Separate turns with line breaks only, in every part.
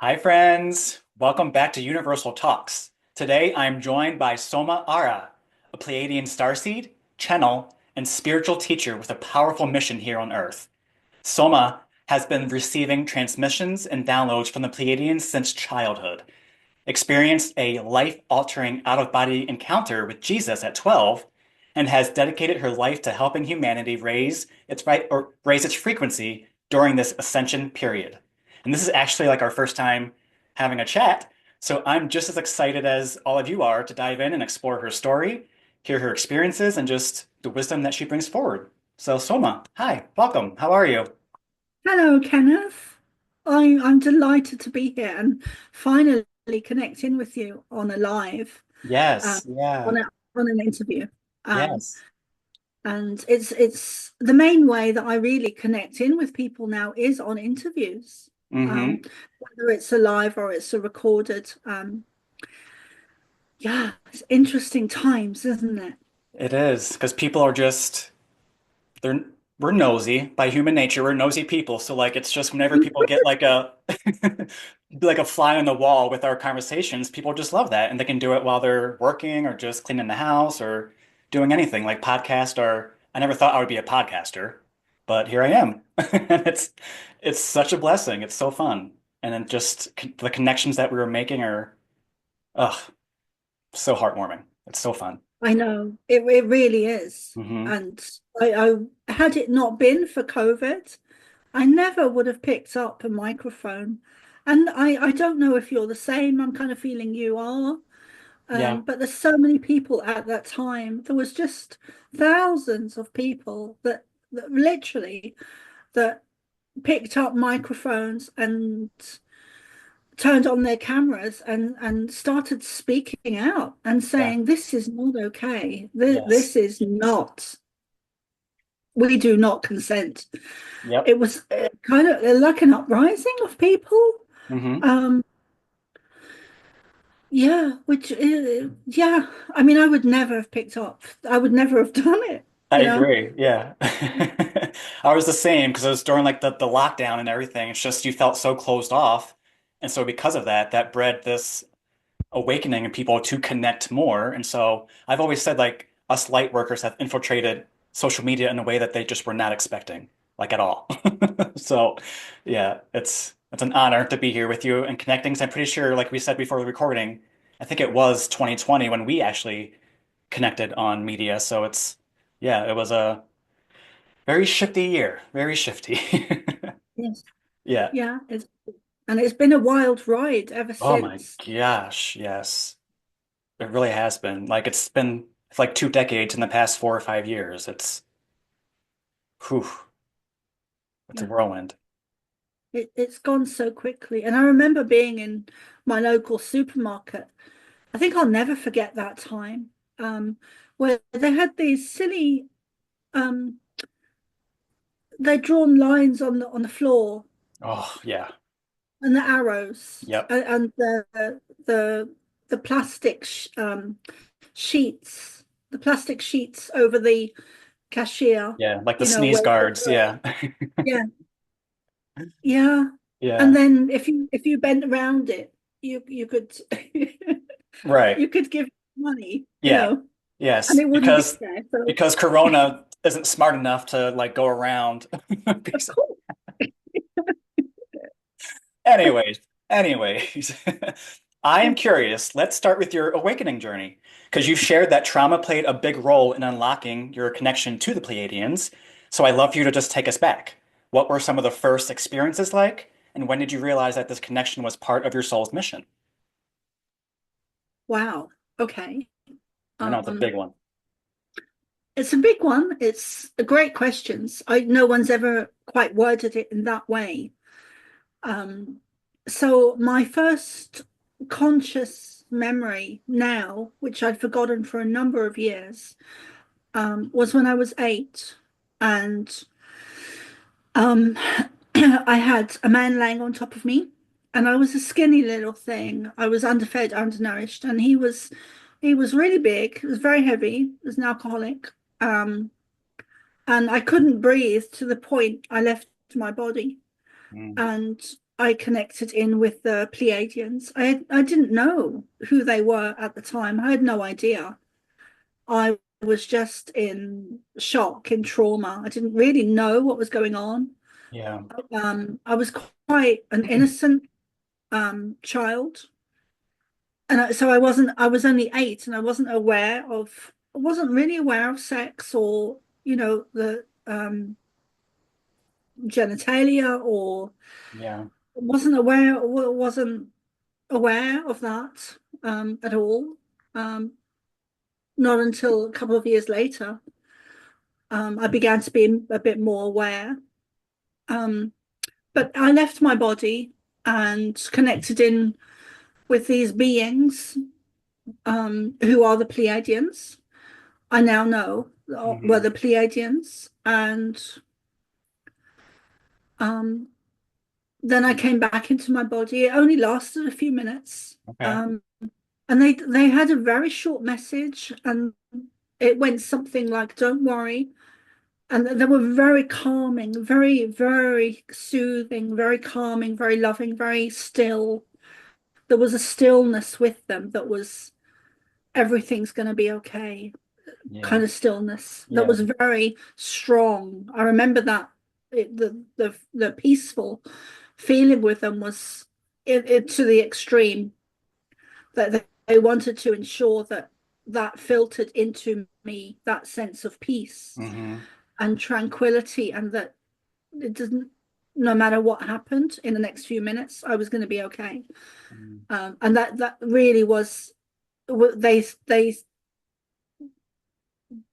Hi, friends. Welcome back to Universal Talks. Today, I'm joined by Soma ARah, a Pleiadian Starseed, channel, and spiritual teacher with a powerful mission here on Earth. Soma has been receiving transmissions and downloads from the Pleiadians since childhood, experienced a life-altering out-of-body encounter with Jesus at 12, and has dedicated her life to helping humanity raise its frequency during this Ascension period. And this is actually like our first time having a chat, so I'm just as excited as all of you are to dive in and explore her story, hear her experiences, and just the wisdom that she brings forward. So, Soma, hi, welcome. How are you?
Hello, Kenneth. I'm delighted to be here and finally connecting with you on a live, um,
Yes, yeah,
on an interview. Um,
yes.
and it's the main way that I really connect in with people now is on interviews.
Mm-hmm.
Whether it's a live or it's a recorded. Yeah, it's interesting times, isn't it?
It is, because people are just they're we're nosy by human nature. We're nosy people. So like it's just whenever people get like a like a fly on the wall with our conversations, people just love that and they can do it while they're working or just cleaning the house or doing anything like podcast or I never thought I would be a podcaster, but here I am. And it's such a blessing. It's so fun. And then just the connections that we were making are ugh, so heartwarming. It's so fun.
I know it really is.
Hmm.
And I had it not been for COVID, I never would have picked up a microphone. And I don't know if you're the same. I'm kind of feeling you are.
Yeah.
But there's so many people at that time. There was just thousands of people that literally that picked up microphones and turned on their cameras and started speaking out and
Yeah.
saying, this is not okay. This,
Yes.
this is not, we do not consent.
Yep.
It was kind of like an uprising of people.
Hmm.
Um, yeah, yeah. I mean, I would never have picked up. I would never have done it,
I
you know?
agree. Yeah. I was the same because it was during like the lockdown and everything. It's just you felt so closed off. And so because of that, that bred this awakening in people to connect more. And so I've always said like us light workers have infiltrated social media in a way that they just were not expecting, like at all. So yeah, it's an honor to be here with you and connecting. 'Cause I'm pretty sure, like we said before the recording, I think it was 2020 when we actually connected on media. So it's, yeah, it was a very shifty year, very shifty.
Yes.
Yeah.
Yeah. And it's been a wild ride ever
Oh my
since.
gosh. Yes. It really has been. Like it's been like 2 decades in the past 4 or 5 years. Whew, it's a
Yeah.
whirlwind.
It's gone so quickly. And I remember being in my local supermarket. I think I'll never forget that time. Where they had these silly um they'd drawn lines on the floor
Oh yeah.
and the arrows
Yep.
and the the plastic sheets, the plastic sheets over the cashier,
Yeah. Like the
you know,
sneeze guards. Yeah.
yeah, yeah. And
Yeah.
then if you bent around it, you could
Right.
you could give money, you
Yeah.
know, and
Yes.
it wouldn't be
Because
there. So
because Corona isn't smart enough to like go around.
of course,
Anyways, anyways, I am curious. Let's start with your awakening journey because you've shared that trauma played a big role in unlocking your connection to the Pleiadians. So I'd love for you to just take us back. What were some of the first experiences like, and when did you realize that this connection was part of your soul's mission?
wow. Okay.
I know it's a big
Um,
one.
it's a big one. It's a great questions. No one's ever quite worded it in that way. Um, so my first conscious memory now, which I'd forgotten for a number of years, was when I was 8, and um, I had a man laying on top of me, and I was a skinny little thing. I was underfed, undernourished, and he was really big. He was very heavy. He was an alcoholic. Um, and I couldn't breathe to the point I left my body.
Mm.
And I connected in with the Pleiadians. I didn't know who they were at the time. I had no idea. I was just in shock, in trauma. I didn't really know what was going on.
Yeah.
I was quite an innocent child, and so I was only 8, and I wasn't really aware of sex or, the genitalia, or
Yeah.
wasn't aware of that at all. Um, Not until a couple of years later, I began to be a bit more aware. Um, but I left my body and connected in with these beings, who are the Pleiadians. I now know were
Hmm.
the Pleiadians, and um, then I came back into my body. It only lasted a few minutes,
Okay.
and they had a very short message, and it went something like, "Don't worry." And they were very calming, very, very soothing, very calming, very loving, very still. There was a stillness with them that was, everything's going to be okay,
Yeah.
kind of stillness that
Yeah.
was very strong. I remember that the peaceful feeling with them was it to the extreme, that they wanted to ensure that that filtered into me, that sense of peace
Hmm.
and tranquility, and that it doesn't, no matter what happened in the next few minutes, I was going to be okay. And that really was, they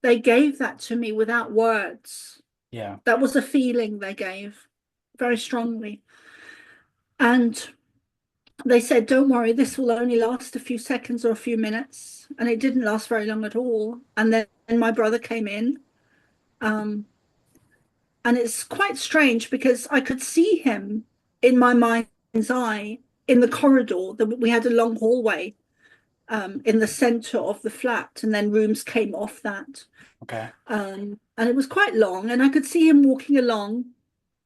they gave that to me without words.
Yeah.
That was a feeling they gave very strongly. And they said, "Don't worry, this will only last a few seconds or a few minutes." And it didn't last very long at all. And then my brother came in. Um, and it's quite strange because I could see him in my mind's eye in the corridor. We had a long hallway in the center of the flat, and then rooms came off that.
Okay.
And it was quite long, and I could see him walking along,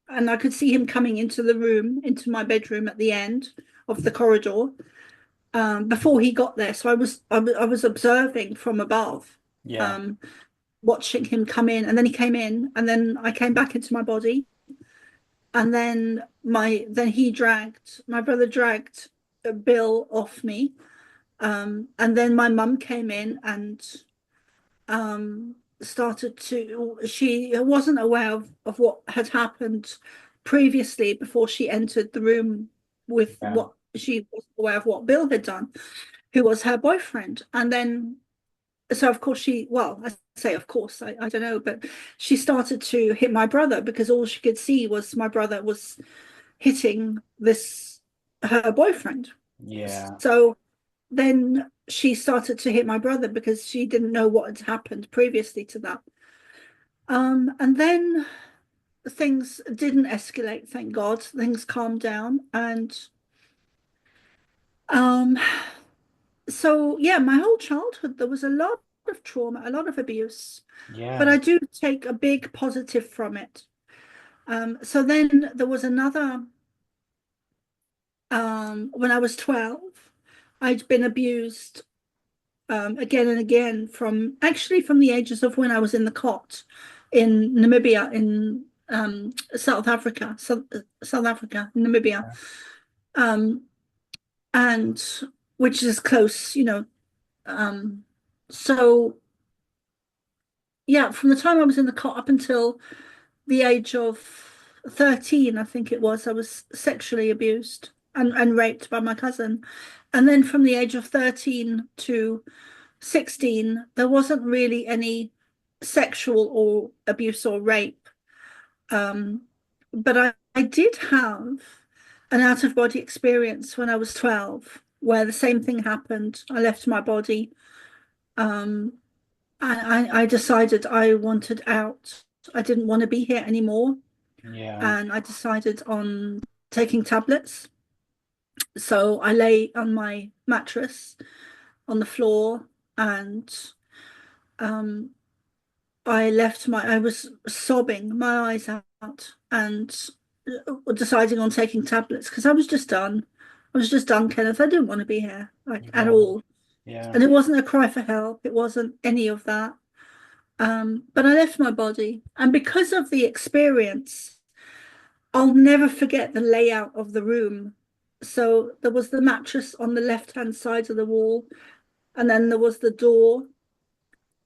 and I could see him coming into the room, into my bedroom at the end of the corridor, before he got there. So I was observing from above,
Yeah.
um, watching him come in, and then he came in, and then I came back into my body, and then my brother dragged Bill off me, and then my mum came in and started to, she wasn't aware of what had happened previously before she entered the room, with
Yeah.
what she was aware of what Bill had done, who was her boyfriend. And then, so of course I say of course, I don't know, but she started to hit my brother, because all she could see was my brother was hitting this, her boyfriend.
Yeah.
So then she started to hit my brother because she didn't know what had happened previously to that. And then things didn't escalate, thank God. Things calmed down. And um, so, yeah, my whole childhood, there was a lot of trauma, a lot of abuse, but
Yeah.
I do take a big positive from it. So then there was another, when I was 12, I'd been abused again and again, from the ages of when I was in the cot in Namibia, in South Africa, Namibia, um, and which is close, Um, so yeah, from the time I was in the cot up until the age of 13, I think it was, I was sexually abused and raped by my cousin. And then from the age of 13 to 16, there wasn't really any sexual or abuse or rape. Um, but I did have an out of body experience when I was 12, where the same thing happened. I left my body. Um, I decided I wanted out. I didn't want to be here anymore.
Yeah.
And I decided on taking tablets. So I lay on my mattress on the floor, and um, I was sobbing my eyes out, and deciding on taking tablets because I was just done. I was just done, Kenneth. I didn't want to be here, like at
Yeah.
all.
Yeah.
And it wasn't a cry for help. It wasn't any of that. But I left my body. And because of the experience, I'll never forget the layout of the room. So there was the mattress on the left-hand side of the wall, and then there was the door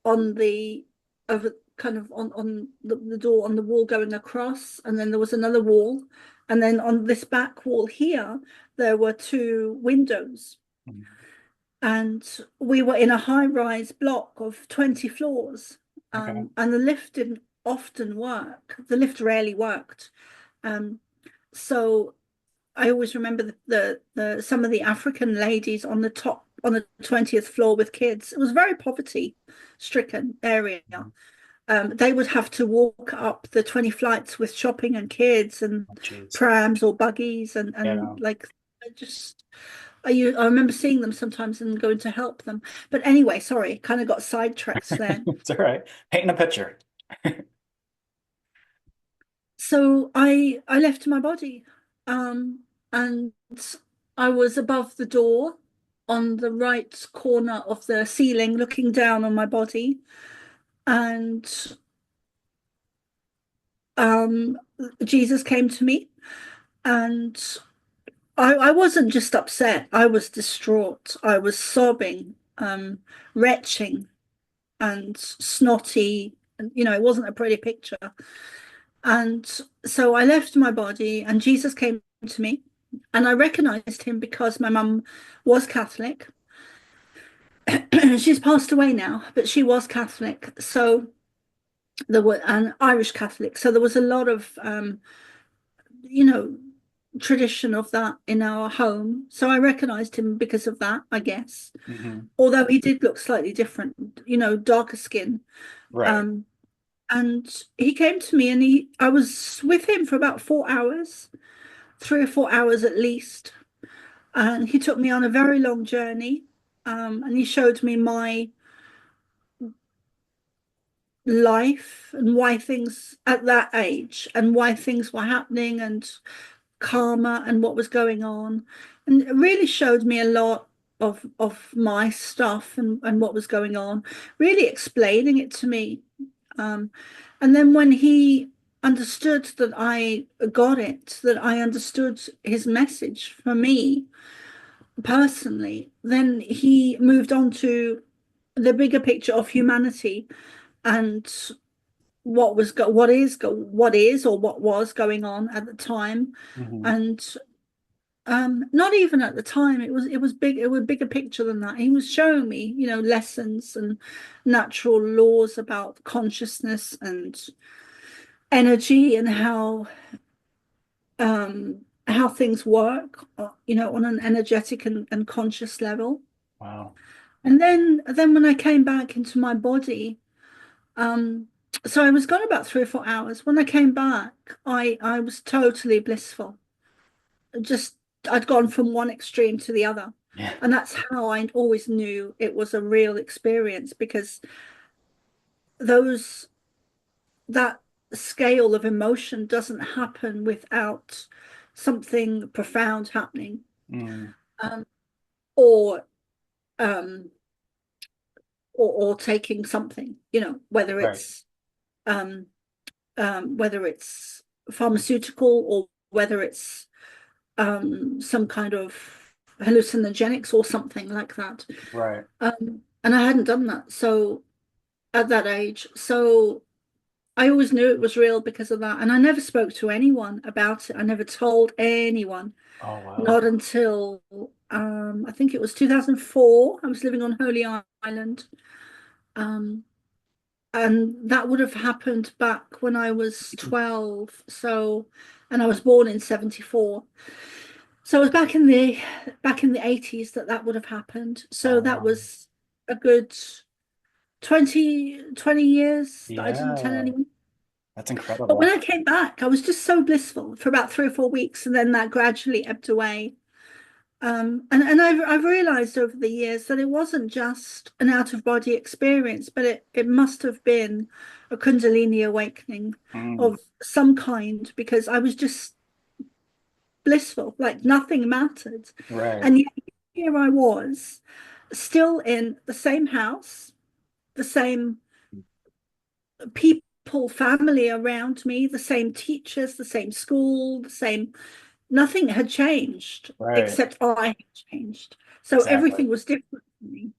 on the over kind of on the door on the wall going across, and then there was another wall, and then on this back wall here there were two windows,
Mhm.
and we were in a high-rise block of 20 floors,
Okay.
and the lift didn't often work. The lift rarely worked. um, so I always remember the some of the African ladies on the top on the 20th floor with kids. It was a very poverty stricken area.
Mhm.
They would have to walk up the 20 flights with shopping and kids and
Oh, jeez.
prams or buggies
Yeah.
and like just I remember seeing them sometimes and going to help them. But anyway, sorry, kind of got sidetracked there.
It's all right. Painting a picture.
So I left my body, um, and I was above the door on the right corner of the ceiling, looking down on my body, and um, Jesus came to me, and I wasn't just upset; I was distraught. I was sobbing, retching, and snotty. And, it wasn't a pretty picture. And so I left my body, and Jesus came to me, and I recognized him because my mum was Catholic. She's passed away now, but she was Catholic. So there were an Irish Catholic. So there was a lot of, you know, tradition of that in our home. So I recognized him because of that, I guess.
Hmm.
Although he did look slightly different, darker skin.
Right.
Um, and he came to me, and I was with him for about 4 hours. 3 or 4 hours at least. And he took me on a very long journey. And he showed me my life and why things at that age and why things were happening and karma and what was going on. And it really showed me a lot of my stuff and what was going on, really explaining it to me. Um, and then when he understood that I got it, that I understood his message for me, personally, then he moved on to the bigger picture of humanity and what is or what was going on at the time,
Hmm.
and not even at the time. It was big. It was a bigger picture than that. He was showing me, lessons and natural laws about consciousness and energy and how things work, on an energetic and conscious level.
Wow.
And then when I came back into my body, um, so I was gone about 3 or 4 hours. When I came back, I was totally blissful. Just I'd gone from one extreme to the other.
Yeah.
And that's how I always knew it was a real experience because those that scale of emotion doesn't happen without something profound happening,
Mm.
um, or um, or taking something, whether
Right.
um, whether it's pharmaceutical or whether it's some kind of hallucinogenics or something like that.
Right.
And I hadn't done that. So at that age, so I always knew it was real because of that. And I never spoke to anyone about it. I never told anyone,
Oh, wow.
not until I think it was 2004. I was living on Holy Island. Um, and that would have happened back when I was 12. So, and I was born in 74. So it was back in the 80s that would have happened. So that
Wow.
was a good 20 years that I didn't tell
Yeah.
anyone.
That's
But when
incredible.
I came back, I was just so blissful for about 3 or 4 weeks, and then that gradually ebbed away. And I've realized over the years that it wasn't just an out of body experience, but it must have been a Kundalini awakening
Mm.
of some kind because I was just blissful, like nothing mattered.
Right.
And yet here I was, still in the same house, the same people, family around me, the same teachers, the same school, the same, nothing had changed
Right.
except I had changed. So
Exactly.
everything was different for me.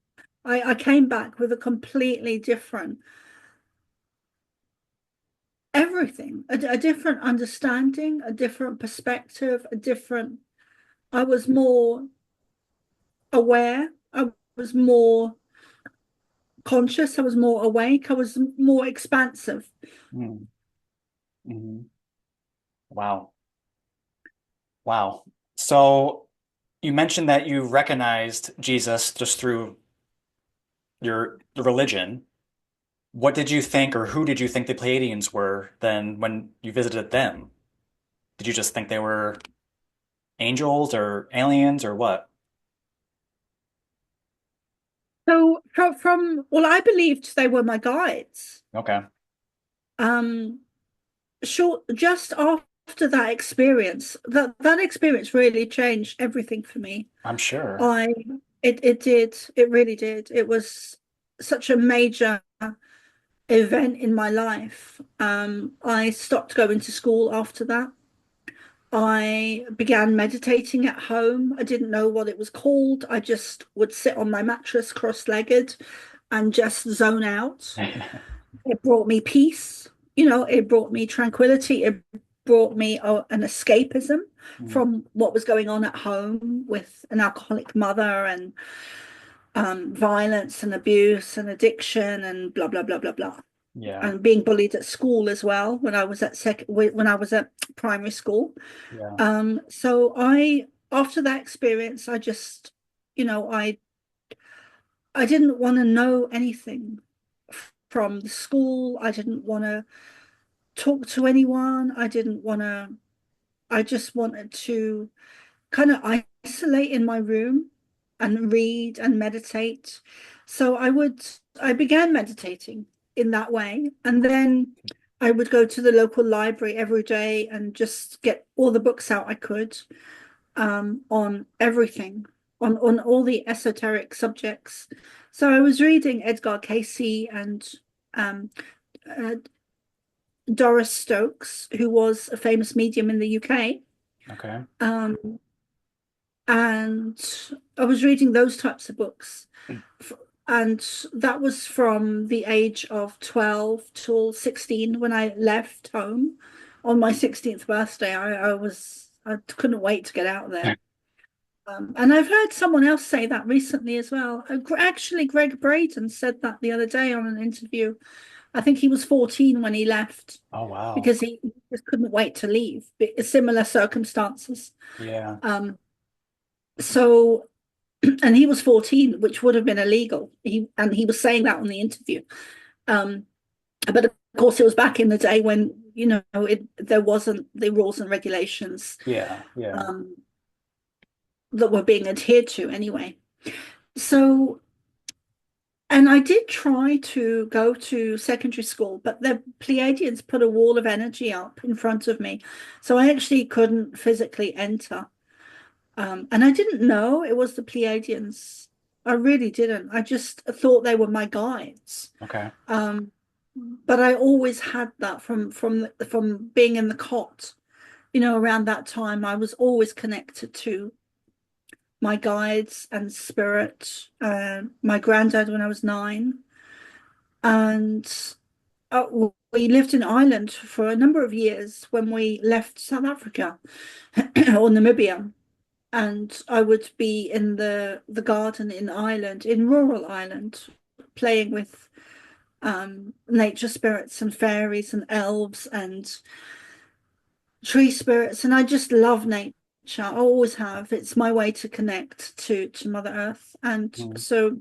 I came back with a completely different everything, a different understanding, a different perspective, a different, I was more aware, I was more conscious, I was more awake, I was more expansive.
Mm. Hmm. Wow. Wow. So you mentioned that you recognized Jesus just through your religion. What did you think, or who did you think the Pleiadians were then when you visited them? Did you just think they were angels or aliens or what?
So well, I believed they were my guides.
Okay.
Um, just after that experience, that experience really changed everything for me.
I'm sure.
I it did, it really did. It was such a major event in my life. I stopped going to school after that. I began meditating at home. I didn't know what it was called. I just would sit on my mattress cross-legged and just zone out. It brought me peace, it brought me tranquility. It brought me an escapism
Mm.
from what was going on at home with an alcoholic mother and violence and abuse and addiction and blah, blah, blah, blah, blah.
Yeah.
And being bullied at school as well when I was at primary school.
Yeah.
So after that experience, I just, I didn't want to know anything from the school. I didn't want to talk to anyone. I just wanted to kind of isolate in my room and read and meditate. So I began meditating in that way. And then I would go to the local library every day and just get all the books out I could, on everything, on all the esoteric subjects. So I was reading Edgar Casey and um, uh, Doris Stokes, who was a famous medium in the UK.
Okay.
Um, and I was reading those types of books. And that was from the age of 12 till 16 when I left home on my 16th birthday. I couldn't wait to get out there. And I've heard someone else say that recently as well. Actually, Greg Braden said that the other day on an interview. I think he was 14 when he left
Oh, wow.
because he just couldn't wait to leave. Similar circumstances.
Yeah.
Um, so, and he was 14, which would have been illegal. He was saying that on the interview. Um, but of course, it was back in the day when, there wasn't the rules and regulations
Yeah. Yeah.
um, that were being adhered to anyway. So, and I did try to go to secondary school, but the Pleiadians put a wall of energy up in front of me. So I actually couldn't physically enter. And I didn't know it was the Pleiadians. I really didn't. I just thought they were my guides.
Okay.
Um, but I always had that from being in the cot. Around that time, I was always connected to my guides and spirit. My granddad when I was 9, and we lived in Ireland for a number of years when we left South Africa or Namibia. And I would be in the garden in Ireland, in rural Ireland, playing with nature spirits and fairies and elves and tree spirits. And I just love nature. I always have. It's my way to connect to Mother Earth. And
Mm.
so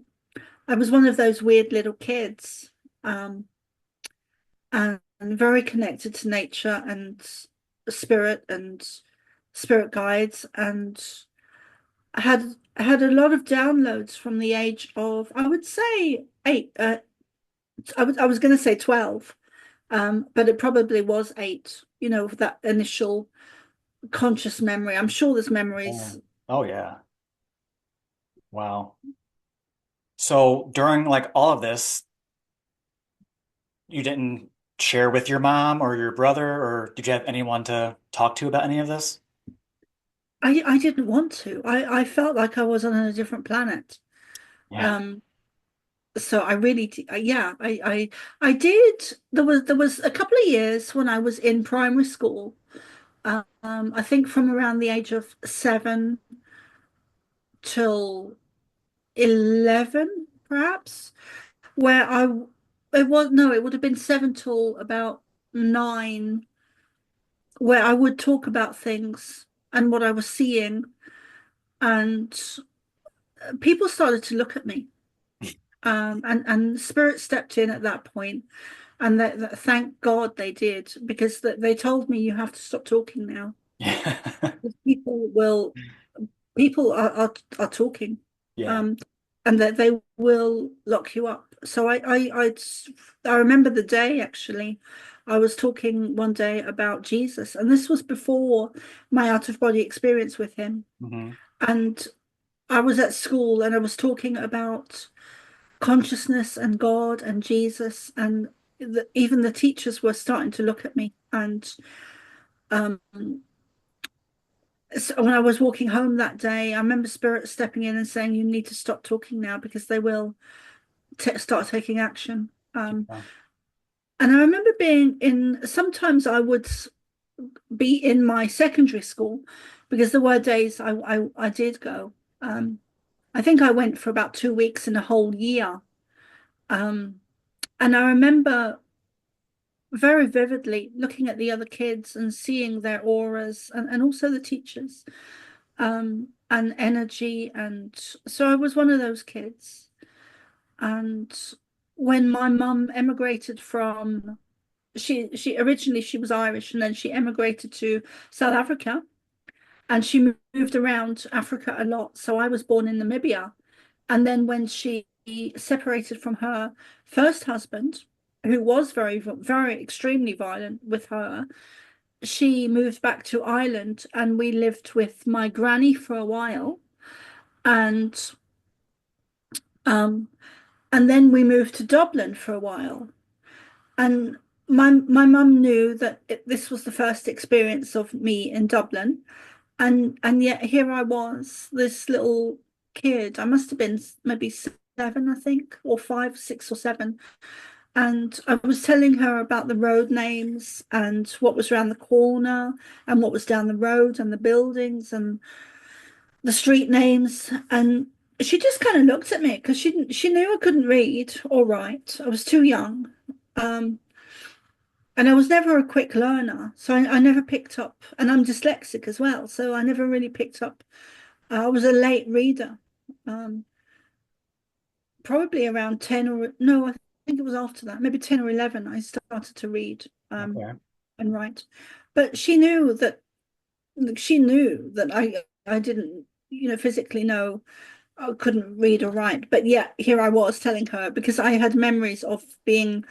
I was one of those weird little kids, and very connected to nature and spirit and spirit guides, and had a lot of downloads from the age of, I would say, 8. I was going to say 12, but it probably was 8. That initial conscious memory. I'm sure there's
Oh,
memories.
oh yeah. Wow. So during like all of this, you didn't share with your mom or your brother, or did you have anyone to talk to about any of this?
I didn't want to. I felt like I was on a different planet.
Yeah.
Um, so I really, yeah, I did. There was a couple of years when I was in primary school. I think from around the age of 7 till 11, perhaps, where it was, no, it would have been 7 till about 9, where I would talk about things and what I was seeing, and people started to look at me. And spirit stepped in at that point, and thank God they did, because they told me you have to stop talking now.
Yeah.
People are talking,
Yeah.
um, and that they will lock you up. So I remember the day actually. I was talking one day about Jesus, and this was before my out of body experience with him.
Hmm.
And I was at school, and I was talking about consciousness and God and Jesus, and even the teachers were starting to look at me. And um, so when I was walking home that day, I remember Spirit stepping in and saying, "You need to stop talking now because they will start taking action."
Yeah.
And I remember being in, sometimes I would be in my secondary school, because there were days I did go. Um, I think I went for about 2 weeks in a whole year. Um, and I remember very vividly looking at the other kids and seeing their auras, and also the teachers, and energy. And so I was one of those kids. And when my mum emigrated from, she originally she was Irish, and then she emigrated to South Africa, and she moved around Africa a lot. So I was born in Namibia. And then when she separated from her first husband, who was very extremely violent with her, she moved back to Ireland, and we lived with my granny for a while. And um and then we moved to Dublin for a while. And my mum knew that this was the first experience of me in Dublin. And yet here I was, this little kid. I must have been maybe 7, I think, or 5, 6 or 7. And I was telling her about the road names and what was around the corner and what was down the road and the buildings and the street names. And she just kind of looked at me because she knew I couldn't read or write. I was too young. Um, and I was never a quick learner. So I never picked up, and I'm dyslexic as well. So I never really picked up. I was a late reader. Um, Probably around 10, or no, I think it was after that, maybe 10 or 11, I started to read,
Okay.
and write. But she knew that I didn't, physically know I couldn't read or write. But yeah, here I was telling her, because I had memories of living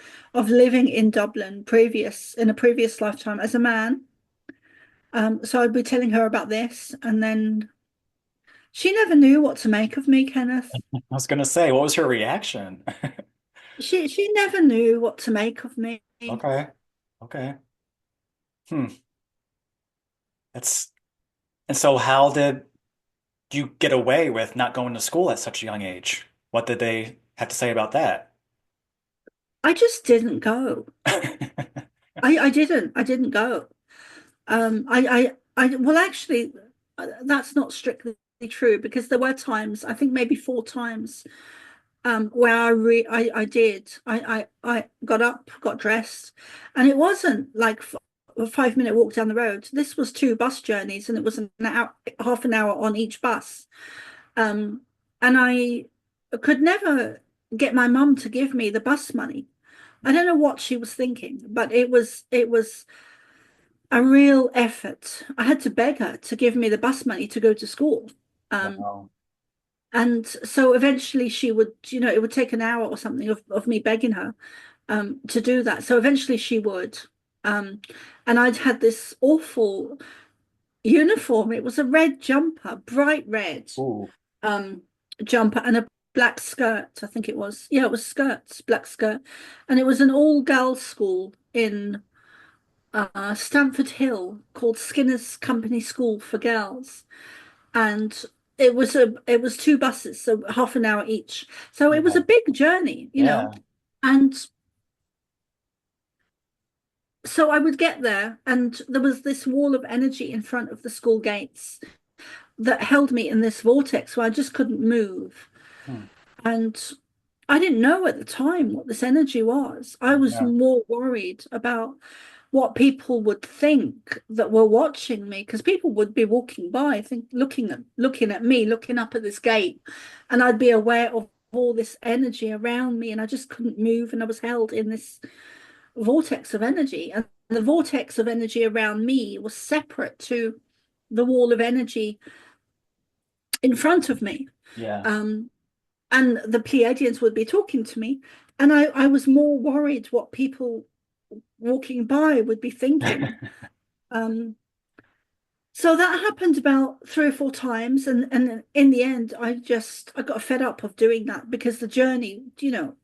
in Dublin in a previous lifetime as a man. So I'd be telling her about this, and then she never knew what to make of me, Kenneth.
I was gonna say, what was her reaction?
She never knew what to make of me.
Okay. Okay. Hmm. That's and so how did you get away with not going to school at such a young age? What did they have to say about that?
I just didn't go. I didn't go. Well, actually, that's not strictly true, because there were times, I think maybe 4 times, where I did. I got up, got dressed, and it wasn't like a 5-minute walk down the road. This was 2 bus journeys, and it was an hour, half an hour on each bus. Um, and I could never get my mum to give me the bus money. I don't know what she was thinking, but it was a real effort. I had to beg her to give me the bus money to go to school. Um,
Wow.
and so eventually she would, it would take an hour or something of me begging her to do that. So eventually she would. Um, and I'd had this awful, uniform. It was a red jumper, bright red
Ooh.
um jumper and a black skirt, I think it was. Yeah, it was skirts, black skirt. And it was an all-girls school in Stamford Hill called Skinner's Company School for Girls. And it was two buses, so half an hour each. So it was
Yeah.
a big journey, you know.
Yeah.
And so I would get there, and there was this wall of energy in front of the school gates that held me in this vortex where I just couldn't move.
Hmm.
And I didn't know at the time what this energy was. I was
Yeah.
more worried about what people would think that were watching me, because people would be walking by, looking at me, looking up at this gate, and I'd be aware of all this energy around me, and I just couldn't move, and I was held in this vortex of energy. And the vortex of energy around me was separate to the wall of energy in front of me.
Yeah.
Um, and the Pleiadians would be talking to me, and I was more worried what people walking by would be thinking. Um, so that happened about 3 or 4 times, and in the end, I got fed up of doing that, because the journey,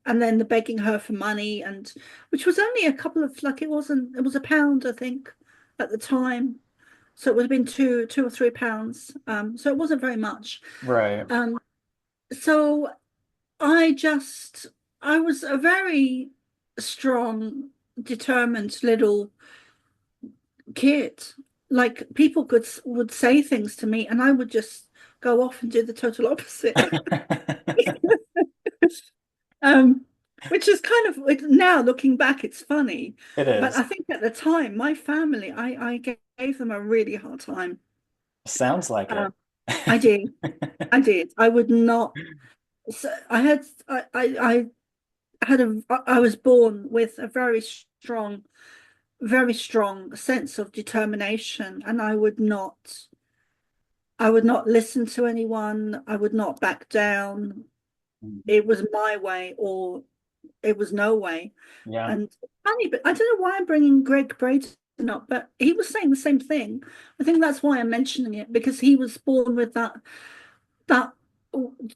and then the begging her for money, and which was only a couple of, like, it was £1, I think, at the time. So it would have been two or £3. So it wasn't very much.
Right.
Um, so I just, I was a very strong, determined little kid. Like, people would say things to me, and I would just go off and do the total opposite. Um, which is kind of, like, now looking back, it's funny.
It
But
is.
I think at the time, my family, I gave them a really hard time.
Sounds like it.
Um, I did. I did. I would not. So I was born with a very strong sense of determination, and I would not listen to anyone. I would not back down. It was my way, or it was no way.
Yeah.
And funny, but I don't know why I'm bringing Greg Braden up, but he was saying the same thing. I think that's why I'm mentioning it, because he was born with that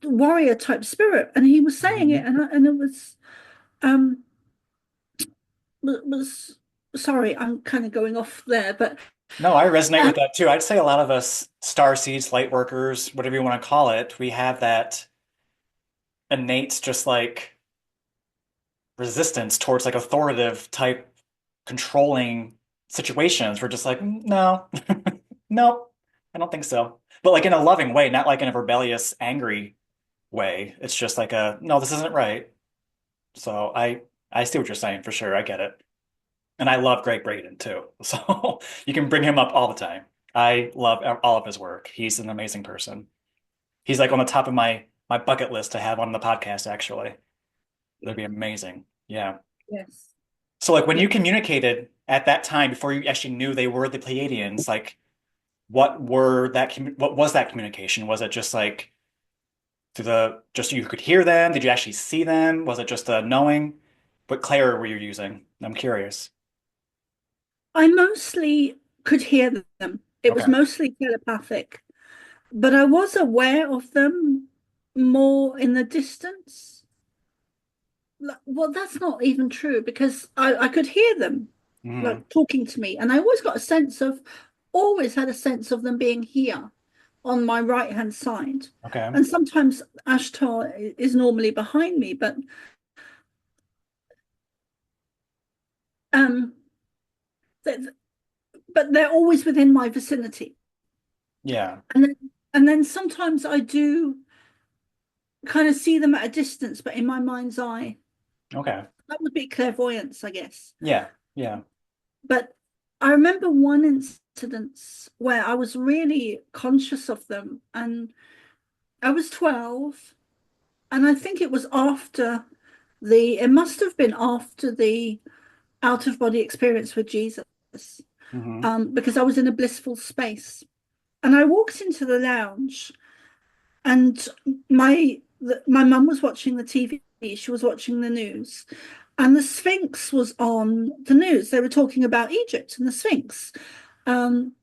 warrior type spirit, and he was saying it,
Mhm.
and it um was sorry, I'm kind of going off there, but
No, I resonate
um,
with that too. I'd say a lot of us star seeds, light workers, whatever you want to call it, we have that innate, just like resistance towards like authoritative type controlling situations. We're just like, No, nope, I don't think so. But like in a loving way, not like in a rebellious, angry way. It's just like no, this isn't right. So I see what you're saying for sure. I get it. And I love Greg Braden too. So you can bring him up all the time. I love all of his work. He's an amazing person. He's like on the top of my bucket list to have on the podcast, actually. That'd be amazing. Yeah.
yes,
So like when
yeah.
you communicated at that time before you actually knew they were the Pleiadians, like what was that communication? Was it just like through the just you could hear them? Did you actually see them? Was it just a knowing? What clair were you using? I'm curious.
I mostly could hear them. It was
Okay.
mostly telepathic, but I was aware of them more in the distance. Well, that's not even true, because I could hear them,
Hmm.
like, talking to me, and I always had a sense of them being here on my right hand side.
Okay.
And sometimes Ashtar is normally behind me, um, th- but they're always within my vicinity.
Yeah.
And then sometimes I do kind of see them at a distance, but in my mind's eye.
Okay.
That would be clairvoyance, I guess.
Yeah. Yeah.
But I remember one incident where I was really conscious of them, and I was 12, and I think it must have been after the out of body experience with Jesus,
Hmm.
because I was in a blissful space. And I walked into the lounge, and my mum was watching the TV. She was watching the news, and the Sphinx was on the news. They were talking about Egypt and the Sphinx. Um,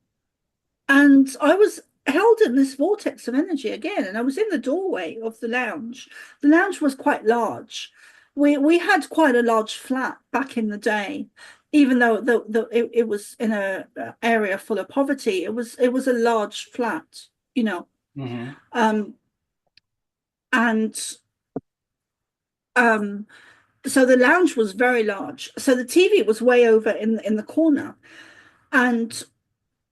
And I was held in this vortex of energy again, and I was in the doorway of the lounge. The lounge was quite large. We had quite a large flat back in the day, even though it was in a area full of poverty. It was a large flat, you know.
Hmm.
Um, and um, so the lounge was very large. So the TV was way over in the corner, and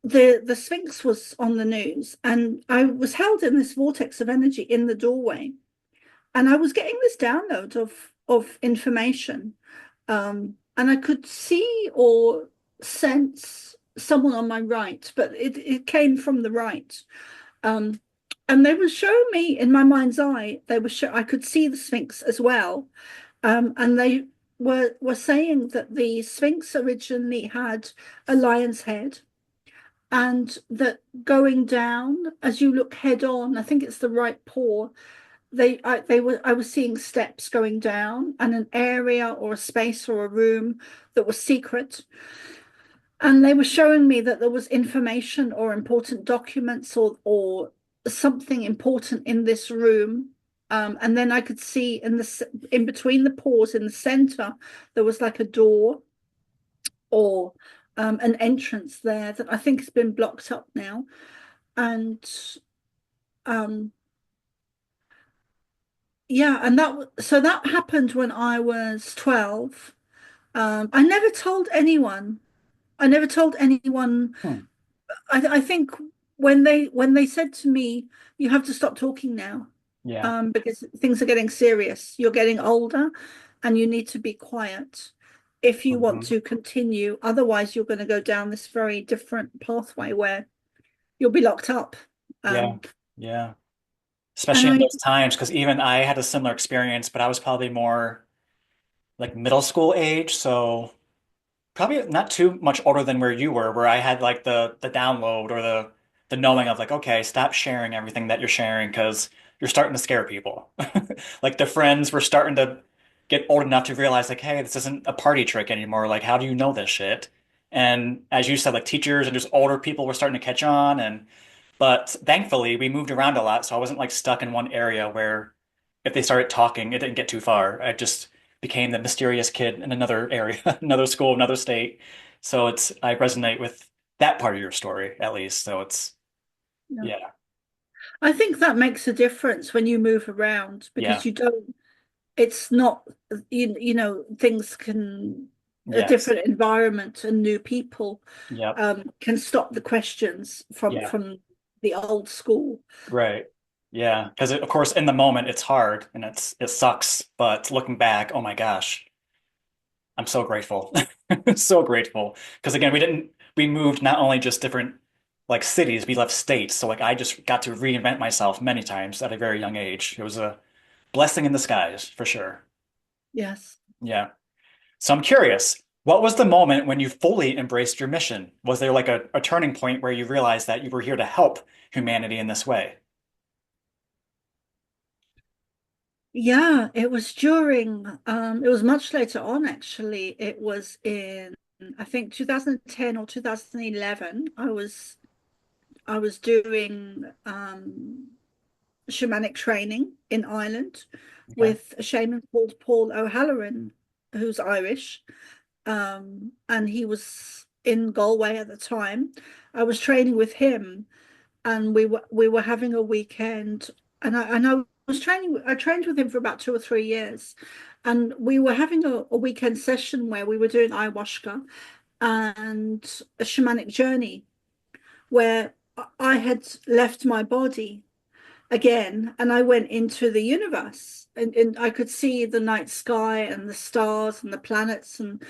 the Sphinx was on the news, and I was held in this vortex of energy in the doorway, and I was getting this download of information, and I could see or sense someone on my right, but it came from the right, um, and they were showing me in my mind's eye. I could see the Sphinx as well, and they were saying that the Sphinx originally had a lion's head, and that going down as you look head on, I think it's the right paw. I was seeing steps going down and an area or a space or a room that was secret. And they were showing me that there was information or important documents or something important in this room. And then I could see in between the paws in the center, there was like a door or an entrance there that I think has been blocked up now. And um, yeah, and that happened when I was 12. I never told anyone. I never told anyone.
Hmm.
I think when they said to me, "You have to stop talking now,
Yeah.
because things are getting serious. You're getting older, and you need to be quiet if you want
Hmm.
to continue. Otherwise, you're going to go down this very different pathway where you'll be locked up."
Yeah.
Um,
Yeah.
and
Especially in
I,
those times, because even I had a similar experience, but I was probably more like middle school age, so probably not too much older than where you were, where I had like the download or the knowing of like, okay, stop sharing everything that you're sharing because you're starting to scare people. Like the friends were starting to get old enough to realize like, hey, this isn't a party trick anymore. Like, how do you know this shit? And as you said, like teachers and just older people were starting to catch on, and but thankfully we moved around a lot, so I wasn't like stuck in one area where if they started talking, it didn't get too far. I just became the mysterious kid in another area, another school, another state. So I resonate with that part of your story at least. So
yeah.
yeah,
I think that makes a difference when you move around
yeah,
because you don't, it's not, things can, a
yes,
different environment and new people
yep,
can stop the questions from
yeah,
from the old school.
right. Yeah, because of course in the moment it's hard and it sucks, but looking back, oh my gosh, I'm so grateful. So grateful. Because again, we moved not only just different like cities, we left states. So like I just got to reinvent myself many times at a very young age. It was a blessing in disguise for sure.
Yes.
Yeah. So I'm curious, what was the moment when you fully embraced your mission? Was there like a turning point where you realized that you were here to help humanity in this way?
Yeah, it was during, it was much later on actually. It was in, I think 2010 or 2011. I was doing shamanic training in Ireland
Okay.
with a shaman called Paul O'Halloran, who's Irish. And he was in Galway at the time. I was training with him, and we were having a weekend, and I was training. I trained with him for about 2 or 3 years, and we were having a weekend session where we were doing ayahuasca and a shamanic journey where I had left my body again, and I went into the universe, and I could see the night sky and the stars and the planets and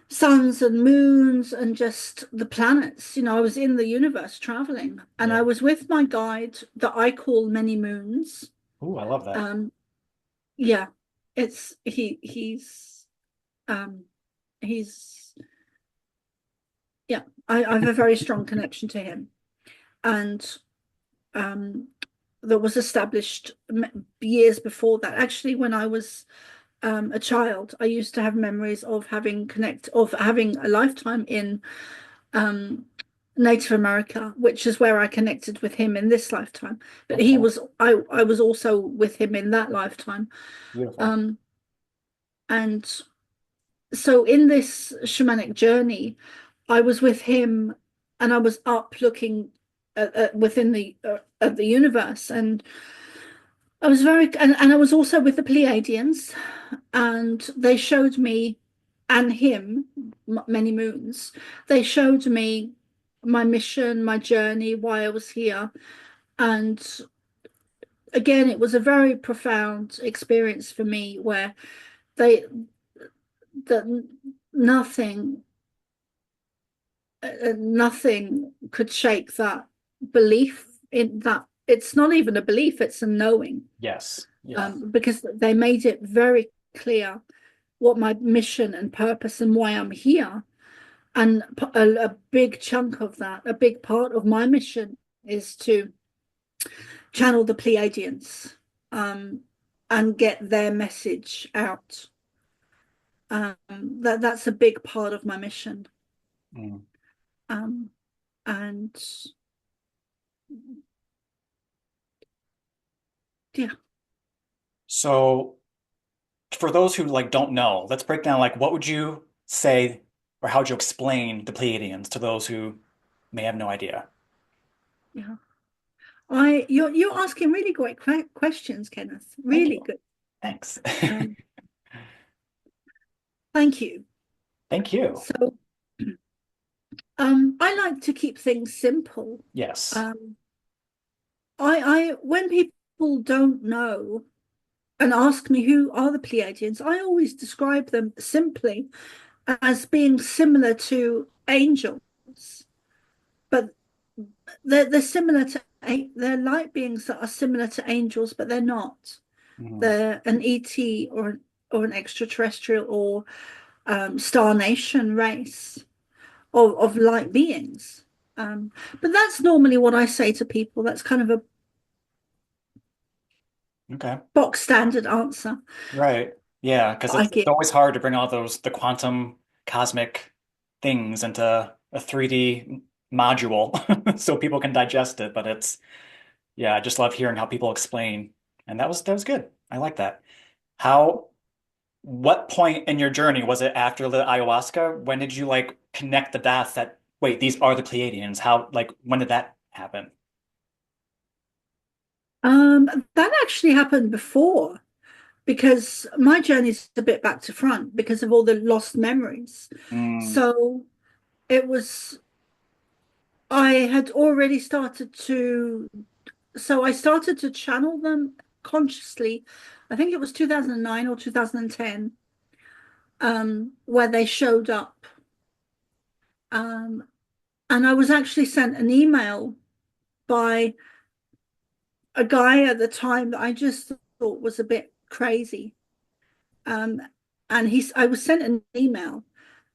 suns and moons and just the planets. I was in the universe traveling, and
Yeah.
I was with my guide that I call Many Moons.
Ooh, I love that.
Um, yeah, it's um he's yeah, I have a very strong connection to him, and um that was established years before that. Actually, when I was a child, I used to have memories of having a lifetime in um Native America, which is where I connected with him in this lifetime. But
Okay.
I was also with him in that lifetime.
Beautiful.
Um, and so in this shamanic journey, I was with him, and I was up looking within at the universe, and I was and I was also with the Pleiadians, and they showed me and him many moons. They showed me my mission, my journey, why I was here, and again, it was a very profound experience for me where they that nothing nothing could shake that belief in that. It's not even a belief, it's a knowing.
Yes. Yeah.
Because they made it very clear what my mission and purpose and why I'm here. And a big chunk of that, a big part of my mission is to channel the Pleiadians, um, and get their message out. That's a big part of my mission.
Mm.
Um, and yeah,
So for those who like don't know, let's break down like what would you say or how would you explain the Pleiadians to those who may have no idea?
yeah. You're asking really great questions, Kenneth.
Thank
Really
you.
good.
Thanks.
Um, thank you.
Thank you.
So, I like to keep things simple.
Yes.
Um, I when people don't know and ask me who are the Pleiadians, I always describe them simply as being similar to angels, but they're similar to they're light beings that are similar to angels, but they're not.
Mhm.
They're an ET or an extraterrestrial or Star Nation race of light beings. Um, but that's normally what I say to people. That's kind of a
Okay.
box standard answer
Right. Yeah, because
I
it's
give.
always hard to bring all those the quantum cosmic things into a 3D module so people can digest it. But it's yeah, I just love hearing how people explain. And that was good. I like that. How what point in your journey was it after the ayahuasca? When did you like connect the dots that wait, these are the Pleiadians? How like when did that happen?
That actually happened before because my journey's a bit back to front because of all the lost memories.
Mm,
So it was, I had already so I started to channel them consciously. I think it was 2009 or 2010, where they showed up. Um, and I was actually sent an email by a guy at the time that I just thought was a bit crazy. Um, and I was sent an email,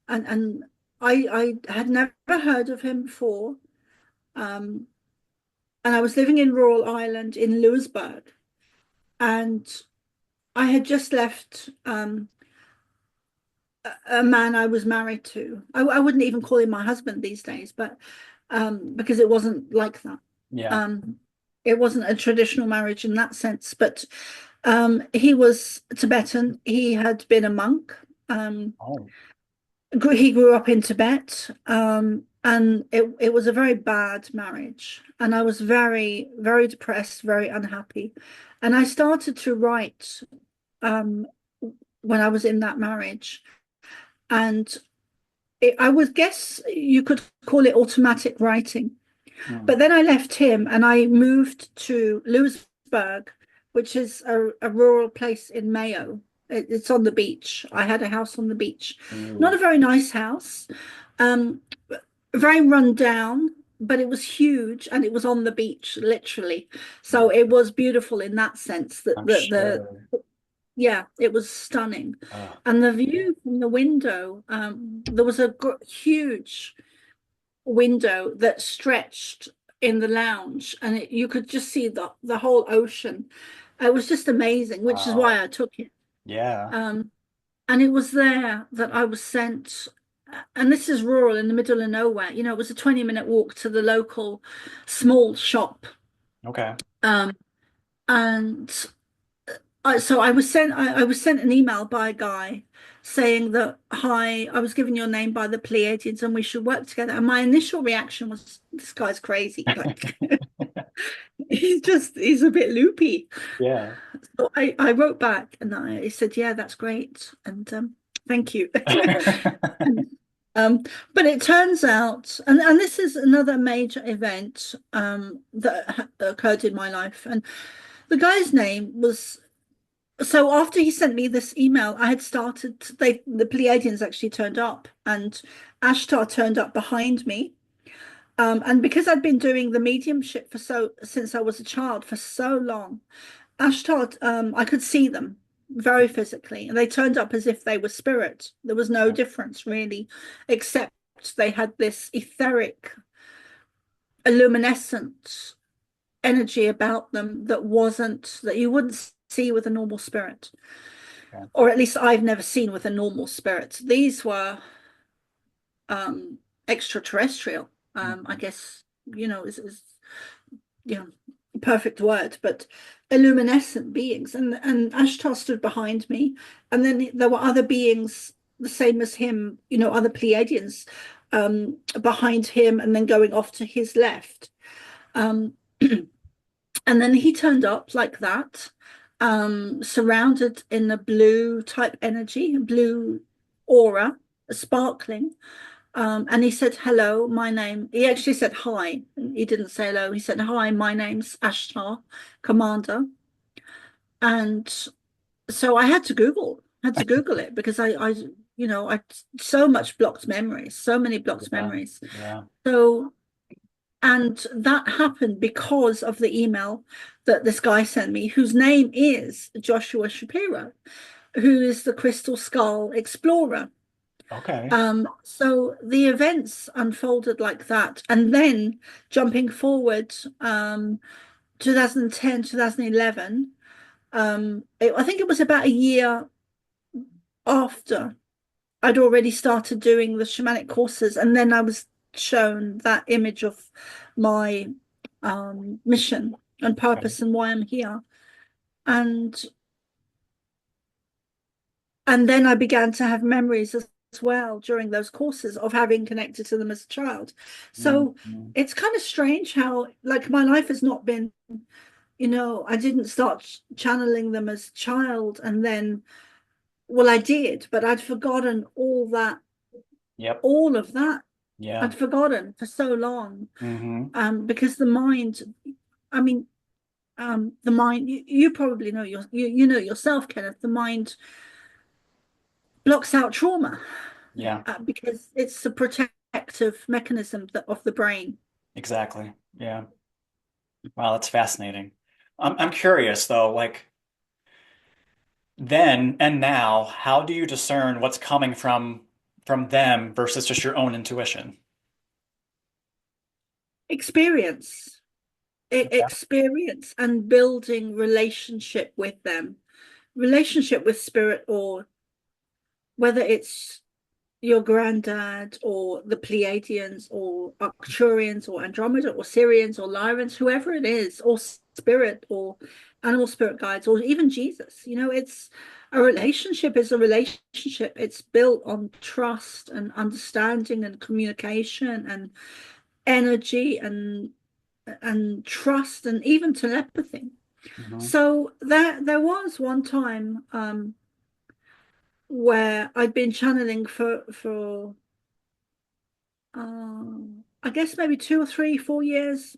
and I had never heard of him before. Um, and I was living in rural Ireland in Lewisburg, and I had just left a man I was married to. I wouldn't even call him my husband these days, but because it wasn't like that.
yeah.
Um, it wasn't a traditional marriage in that sense, but he was Tibetan. He had been a monk.
Oh,
He grew up in Tibet, and it was a very bad marriage. And I was very, very depressed, very unhappy. And I started to write um, when I was in that marriage. And I would guess you could call it automatic writing.
mm,
But then I left him and I moved to Lewisburg, which is a rural place in Mayo. It's on the beach. I had a house on the beach. Not
ooh,
a very nice house, um, very run down, but it was huge and it was on the beach, literally. So
yeah,
it was beautiful in that sense that
I'm sure.
yeah, it was stunning.
Oh,
And the view from the window, there was a huge window that stretched in the lounge, and you could just see the whole ocean. It was just amazing, which is
wow.
why I took it.
Yeah.
Um, and it was there that I was sent. and this is rural in the middle of nowhere. You know, it was a 20-minute walk to the local small shop.
Okay.
Um, and so I was sent an email by a guy saying that, hi, I was given your name by the Pleiadians and we should work together. And my initial reaction was, this guy's crazy. Like he's a bit loopy.
Yeah.
So I wrote back and I said, yeah, that's great. And thank you. And, um, but it turns out, and this is another major event that occurred in my life. And the guy's name was, so after he sent me this email, I had started, the Pleiadians actually turned up and Ashtar turned up behind me. And because I'd been doing the mediumship since I was a child for so long, Ashtar, I could see them very physically, and they turned up as if they were spirit. There was no difference really, except they had this etheric, luminescent energy about them that you wouldn't see with a normal spirit,
Okay.
or at least I've never seen with a normal spirit. These were extraterrestrial. I
Mhm.
guess is you know perfect word, but illuminescent beings. And Ashtar stood behind me, and then there were other beings the same as him, other Pleiadians behind him, and then going off to his left. Um, and then he turned up like that, surrounded in a blue type energy, blue aura, sparkling. And he said, hello, my name. He actually said hi. He didn't say hello. He said, hi, my name's Ashtar, Commander. And so I had to Google it because I so much blocked memories, so many blocked
Yeah.
memories.
Yeah.
So, and that happened because of the email that this guy sent me, whose name is Joshua Shapiro, who is the Crystal Skull Explorer.
Okay.
So the events unfolded like that. And then jumping forward, 2010, 2011, I think it was about a year after I'd already started doing the shamanic courses. And then I was shown that image of my mission and
Okay.
purpose and why I'm here. And And then I began to have memories as well during those courses of having connected to them as a child. So
Mhm.
it's kind of strange how, like, my life has not been, I didn't start channeling them as a child. And then, well, I did, but I'd forgotten
Yep.
all of that.
Yeah.
I'd forgotten for so long.
Hmm.
Because the mind, I mean, the mind, you probably know you know yourself, Kenneth, the mind blocks out trauma
Yeah.
because it's a protective mechanism of the brain.
Exactly. Yeah. Wow, that's fascinating. I'm curious though, like then and now, how do you discern what's coming from them versus just your own intuition?
Experience,
Okay.
experience, and building relationship with them, relationship with spirit, or whether it's your granddad or the Pleiadians or Arcturians or Andromeda or Syrians or Lyrans, whoever it is, or spirit or animal spirit guides or even Jesus. It's a relationship is a relationship. It's built on trust and understanding and communication and energy and trust and even telepathy.
Hmm.
So there was one time where I'd been channeling for I guess maybe 2 or 3, 4 years.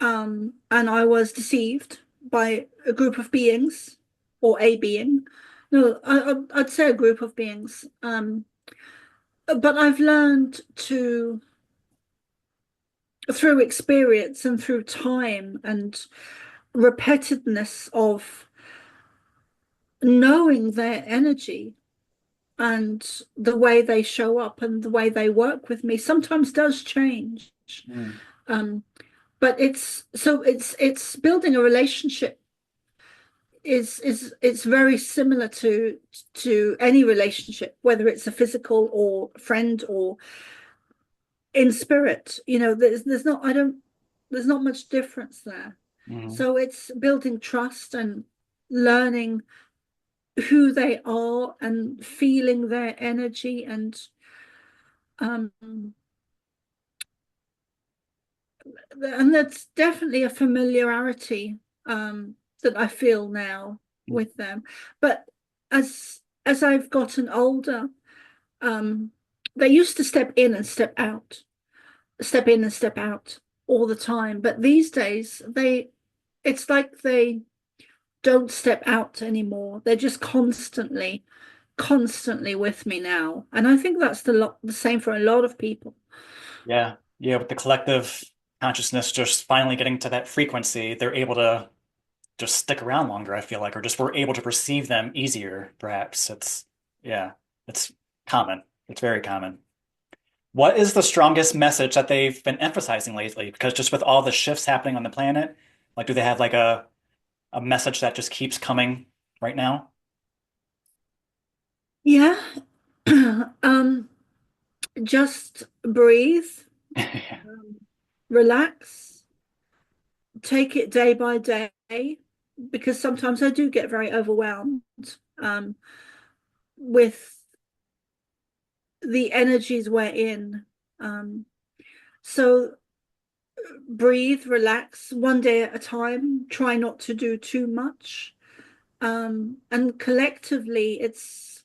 And I was deceived by a group of beings or a being. No, I'd say a group of beings. But I've learned through experience and through time and repetitiveness of knowing their energy and the way they show up and the way they work with me sometimes does change.
Mm.
Um, but it's building a relationship is it's very similar to any relationship, whether it's a physical or friend or in spirit. There's not I don't there's not much difference there.
Mhm.
So it's building trust and learning who they are and feeling their energy um and that's definitely a familiarity that I feel now with them. But as I've gotten older, um they used to step in and step out, step in and step out all the time. But these days it's like they don't step out anymore. They're just constantly with me now. And I think that's the same for a lot of people.
Yeah. Yeah, with the collective consciousness just finally getting to that frequency, they're able to just stick around longer, I feel like, or just we're able to perceive them easier, perhaps. Yeah, it's common. It's very common. What is the strongest message that they've been emphasizing lately? Because just with all the shifts happening on the planet, like, do they have like a message that just keeps coming right now?
Yeah. um just breathe, um, relax, take it day by day, because sometimes I do get very overwhelmed um, with the energies we're in. Um, so breathe, relax, one day at a time, try not to do too much. And collectively, it's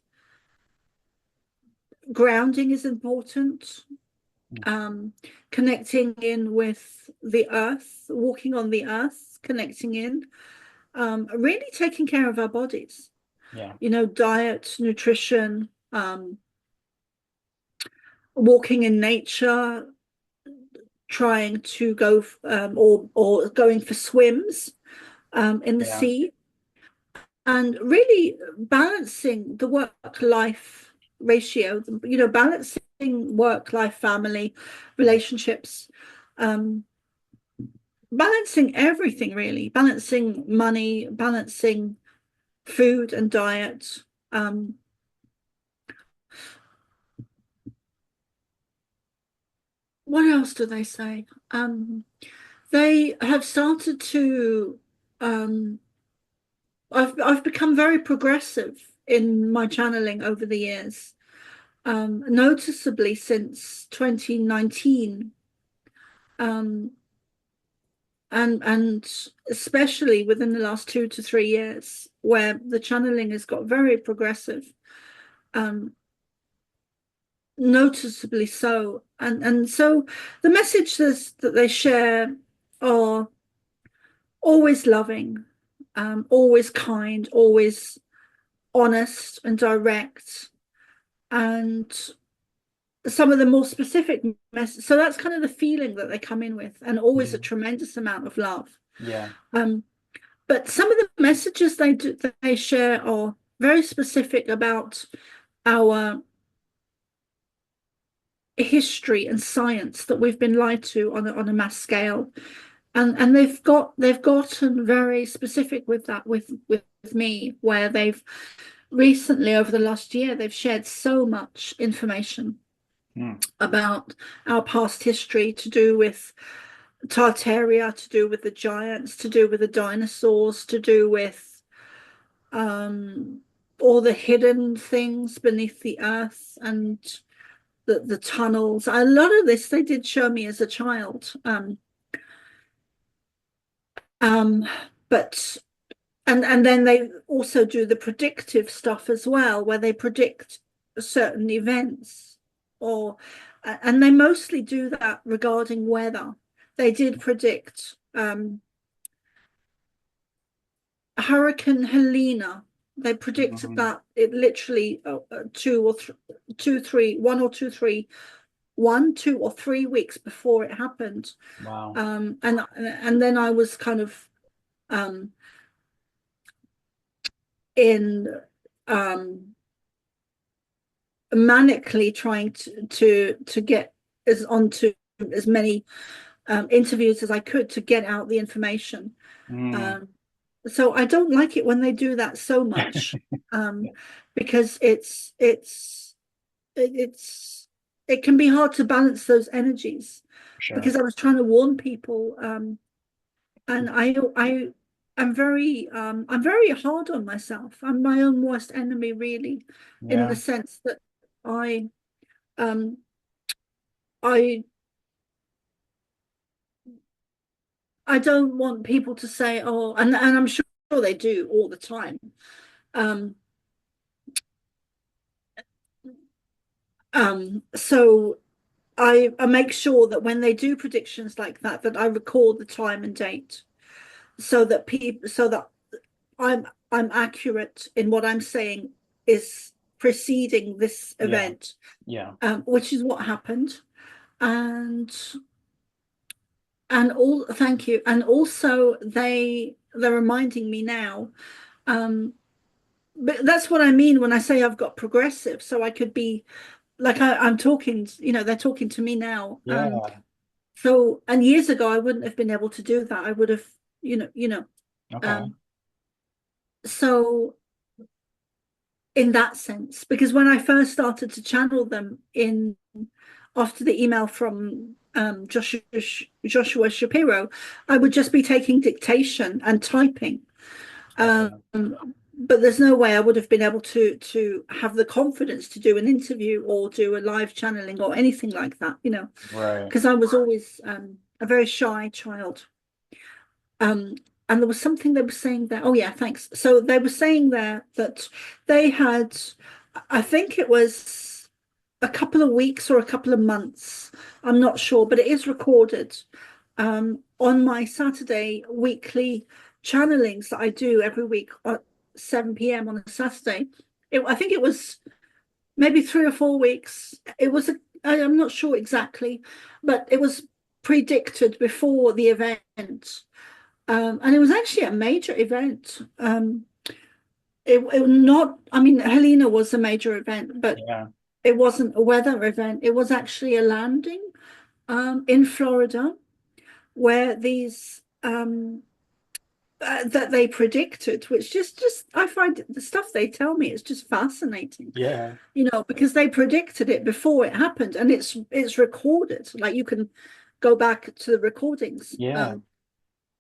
grounding is important. Um, Connecting in with the earth, walking on the earth, connecting in, really taking care of our bodies,
Yeah,
diet, nutrition, walking in nature, trying to go or going for swims in the
yeah,
sea, and really balancing the work-life ratio, balancing work-life, family, relationships, um, balancing everything really, balancing money, balancing food and diet. Um, what else do they say? They have started to. Um, I've become very progressive in my channeling over the years, noticeably since 2019, um, and especially within the last 2 to 3 years, where the channeling has got very progressive. Um, Noticeably so, and so the messages that they share are always loving, always kind, always honest and direct, and some of the more specific messages. So that's kind of the feeling that they come in with, and always a
mhm,
tremendous amount of love.
yeah,
um, but some of the messages they share are very specific about our history and science that we've been lied to on a mass scale, and they've gotten very specific with that with me, where they've recently, over the last year, they've shared so much information
mm,
about our past history, to do with Tartaria, to do with the giants, to do with the dinosaurs, to do with um all the hidden things beneath the earth, and the tunnels. A lot of this they did show me as a child. Um, but and then they also do the predictive stuff as well, where they predict certain events, or and they mostly do that regarding weather. They did predict Hurricane Helena. They predicted
mhm.
that it literally 1, 2 or 3 weeks before it happened.
Wow.
And then I was kind of um, in um, manically trying to get as onto as many interviews as I could to get out the information.
Mm,
Um, So I don't like it when they do that so much, because it's it can be hard to balance those energies.
Sure.
Because I was trying to warn people, and I'm very hard on myself. I'm my own worst enemy, really, in the
Yeah.
sense that I um I I don't want people to say, oh, and I'm sure they do all the time. Um, so I make sure that when they do predictions like that, that I record the time and date so that I'm accurate in what I'm saying is preceding this
Yeah.
event,
Yeah.
which is what happened. And and all thank you. And also they're reminding me now. Um, but that's what I mean when I say I've got progressive. So I could be like I'm talking, they're talking to me now.
Yeah.
So and years ago I wouldn't have been able to do that. I would have, you know.
Okay.
Um, so in that sense, because when I first started to channel them in after the email from Joshua Shapiro, I would just be taking dictation and typing. Um,
Okay.
but there's no way I would have been able to have the confidence to do an interview or do a live channeling or anything like that,
Right.
because I was always a very shy child. Um, and there was something they were saying there. Oh yeah, thanks. So they were saying there that they had, I think it was a couple of weeks or a couple of months. I'm not sure, but it is recorded on my Saturday weekly channelings that I do every week at 7 p.m. on a Saturday. I think it was maybe 3 or 4 weeks. I'm not sure exactly, but it was predicted before the event. And it was actually a major event. It not, I mean, Helena was a major event, but
Yeah.
it wasn't a weather event. It was actually a landing in Florida where these that they predicted, which just I find the stuff they tell me is just fascinating,
Yeah.
because they predicted it before it happened, and it's recorded. Like you can go back to the recordings.
Yeah.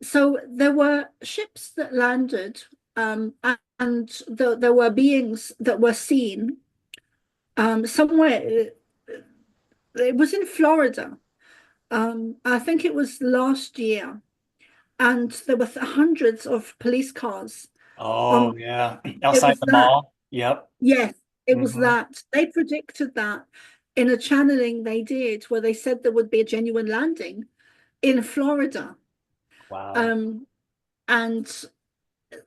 So there were ships that landed, and there were beings that were seen somewhere. It was in Florida. I think it was last year, and there were hundreds of police cars
Oh,
on.
yeah.
It
Outside
was
the
that.
mall. Yep.
Yes, it was
Hmm.
that. They predicted that in a channeling they did, where they said there would be a genuine landing in Florida.
Wow.
Um, and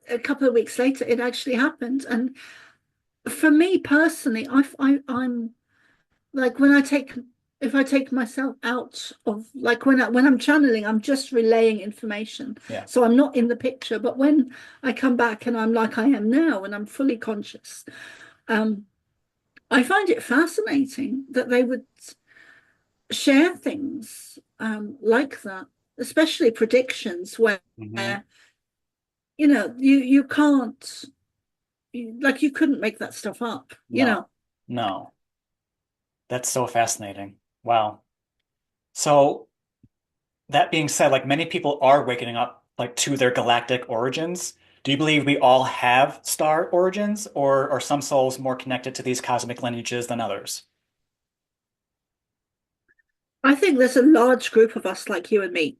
a couple of weeks later, it actually happened. And for me personally, I'm like if I take myself out of like when I'm channeling, I'm just relaying information.
Yeah.
So I'm not in the picture. But when I come back and I'm like I am now and I'm fully conscious, um, I find it fascinating that they would share things like that, especially predictions where
Hmm.
you can't like you couldn't make that stuff up.
No. No. That's so fascinating. Wow. So that being said, like many people are waking up like to their galactic origins. Do you believe we all have star origins, or are some souls more connected to these cosmic lineages than others?
I think there's a large group of us like you and me,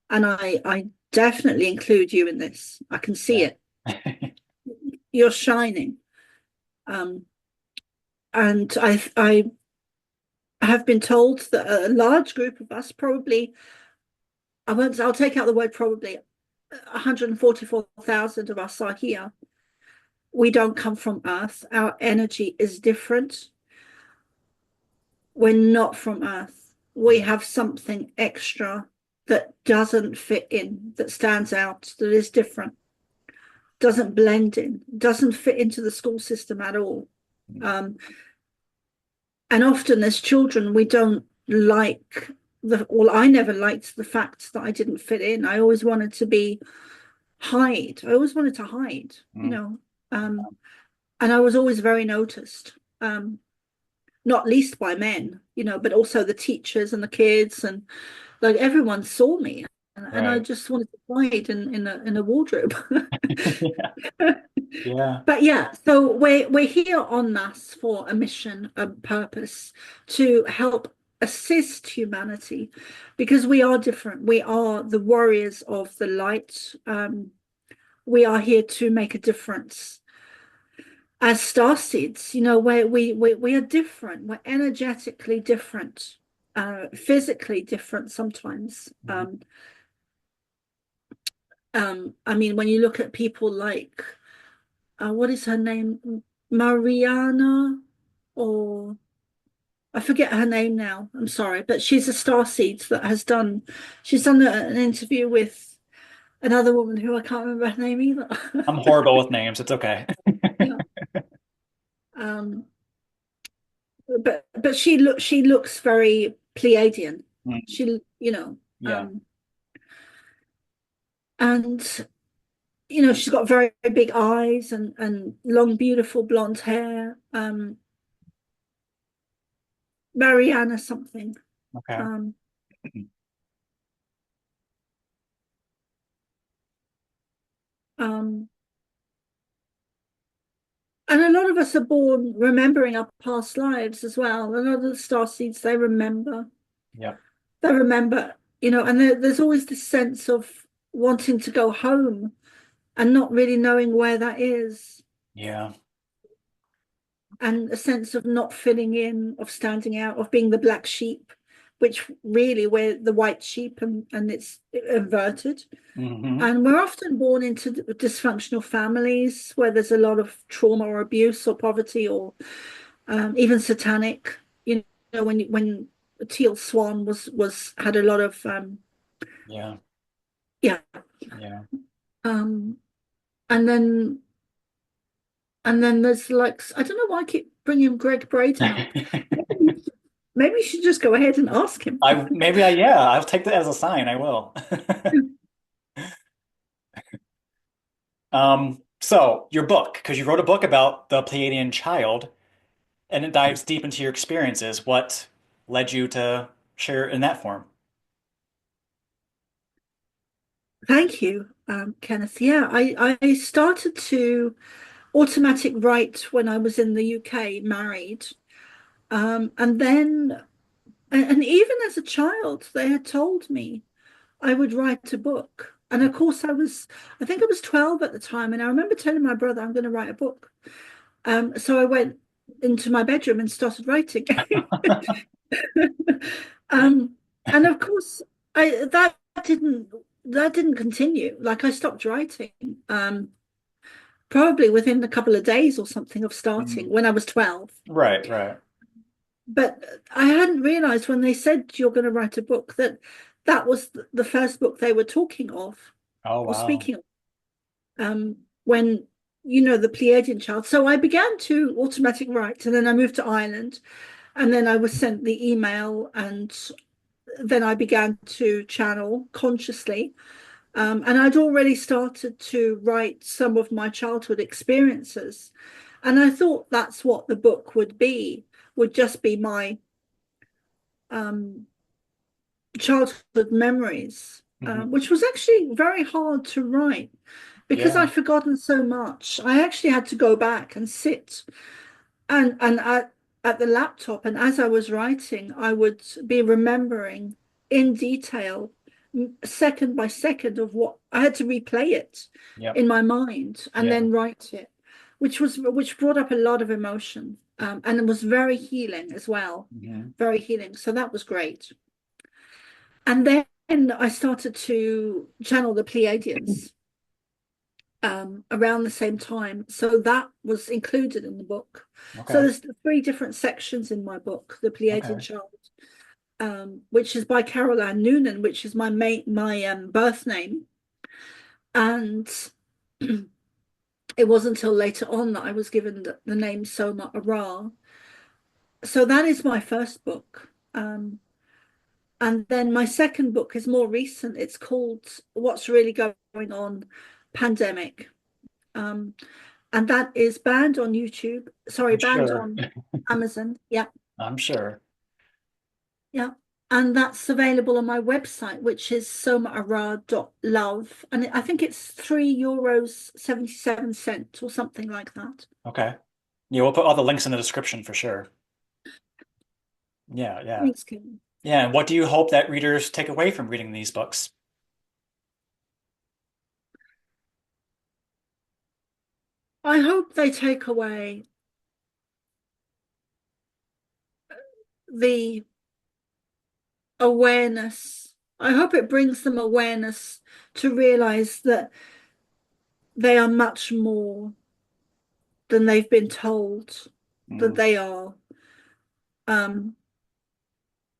and I definitely include you in this. I can see
Yeah.
it. You're shining. Um, and I have been told that a large group of us, probably, I'll take out the word probably, 144,000 of us are here. We don't come from Earth. Our energy is different. We're not from Earth. We
Yeah.
have something extra that doesn't fit in, that stands out, that is different, doesn't blend in, doesn't fit into the school system at all. Um, and often as children, we don't like well, I never liked the fact that I didn't fit in. I always wanted to be hide. I always wanted to hide, you
Mm,
know. And I was always very noticed, not least by men, but also the teachers and the kids, and like everyone saw me, and I
right.
just wanted to hide in a wardrobe.
Yeah.
But yeah, so we're here en masse for a mission, a purpose to help assist humanity because we are different. We are the warriors of the light. We are here to make a difference as starseeds. We are different. We're energetically different, physically different sometimes.
Mhm.
I mean, when you look at people like what is her name? Mariana, or I forget her name now. I'm sorry, but she's a starseed that she's done an interview with another woman who I can't remember her name either.
I'm horrible with names. It's okay.
Yeah. Um, but she looks very Pleiadian.
Mm,
She,
yeah.
and she's got very big eyes and long, beautiful blonde hair. Mariana something.
Okay.
Um, um, And a lot of us are born remembering our past lives as well. A lot of the star seeds, they remember.
Yep.
They remember, and there's always this sense of wanting to go home and not really knowing where that is,
Yeah.
and a sense of not fitting in, of standing out, of being the black sheep, which really we're the white sheep, and it's inverted.
Hmm.
And we're often born into dysfunctional families where there's a lot of trauma or abuse or poverty or even satanic. When Teal Swan was had a lot of
Yeah.
yeah,
Yeah.
um, and then there's like I don't know why I keep bringing Greg Braden up. Maybe you should just go ahead and ask him.
Yeah, I'll take that as a sign. I will. So your book, because you wrote a book about the Pleiadian child, and it dives deep into your experiences. What led you to share in that form?
Thank you, Kenneth. Yeah, I started to automatic write when I was in the UK, married, and then and even as a child, they had told me I would write a book. And of course, I think I was 12 at the time. And I remember telling my brother, I'm going to write a book. So I went into my bedroom and started writing. um, and of course, I didn't that didn't continue. Like I stopped writing, probably within a couple of days or something of starting
Mm.
when I was 12.
Right, right.
But I hadn't realized when they said you're going to write a book that that was the first book they were talking of
Oh,
or
wow.
speaking of, when the Pleiadian child. So I began to automatic write, and then I moved to Ireland, and then I was sent the email, and then I began to channel consciously. And I'd already started to write some of my childhood experiences, and I thought that's what the book would just be my um, childhood memories,
Hmm.
which was actually very hard to write because
Yeah.
I'd forgotten so much. I actually had to go back and sit and at the laptop, and as I was writing, I would be remembering in detail, second by second, of what I had to replay it
Yep.
in my mind and
Yeah.
then write it, which brought up a lot of emotion, and it was very healing as well,
Hmm.
very healing. So that was great. And then I started to channel the Pleiadians around the same time. So that was included in the book. So
Okay.
there's three different sections in my book, The Pleiadian
Okay.
Child, which is by Carol Ann Noonan, which is my birth name. And it wasn't until later on that I was given the name Soma ARah. So that is my first book. And then my second book is more recent. It's called What's Really Going On? pandemic. And that is banned on YouTube. Sorry,
I'm
banned
sure.
on Amazon. Yeah,
I'm sure.
yeah. And that's available on my website, which is somaarah.love. And I think it's €3 77 or something like that.
Okay. Yeah, we'll put all the links in the description for sure. Yeah, yeah.
Thanks, Kim.
Yeah, and what do you hope that readers take away from reading these books?
I hope they take away the awareness. I hope it brings them awareness to realize that they are much more than they've been told that
Mm,
they are. Um,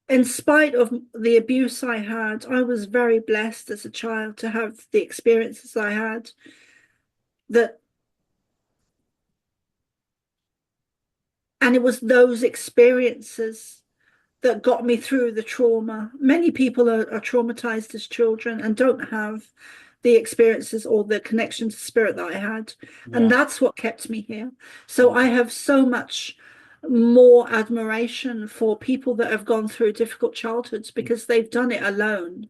in spite of the abuse I had, I was very blessed as a child to have the experiences I had that, and it was those experiences that got me through the trauma. Many people are traumatized as children and don't have the experiences or the connection to spirit that I had. And
yeah.
that's what kept me here. So I
Mm,
have so much more admiration for people that have gone through difficult childhoods because they've done it alone.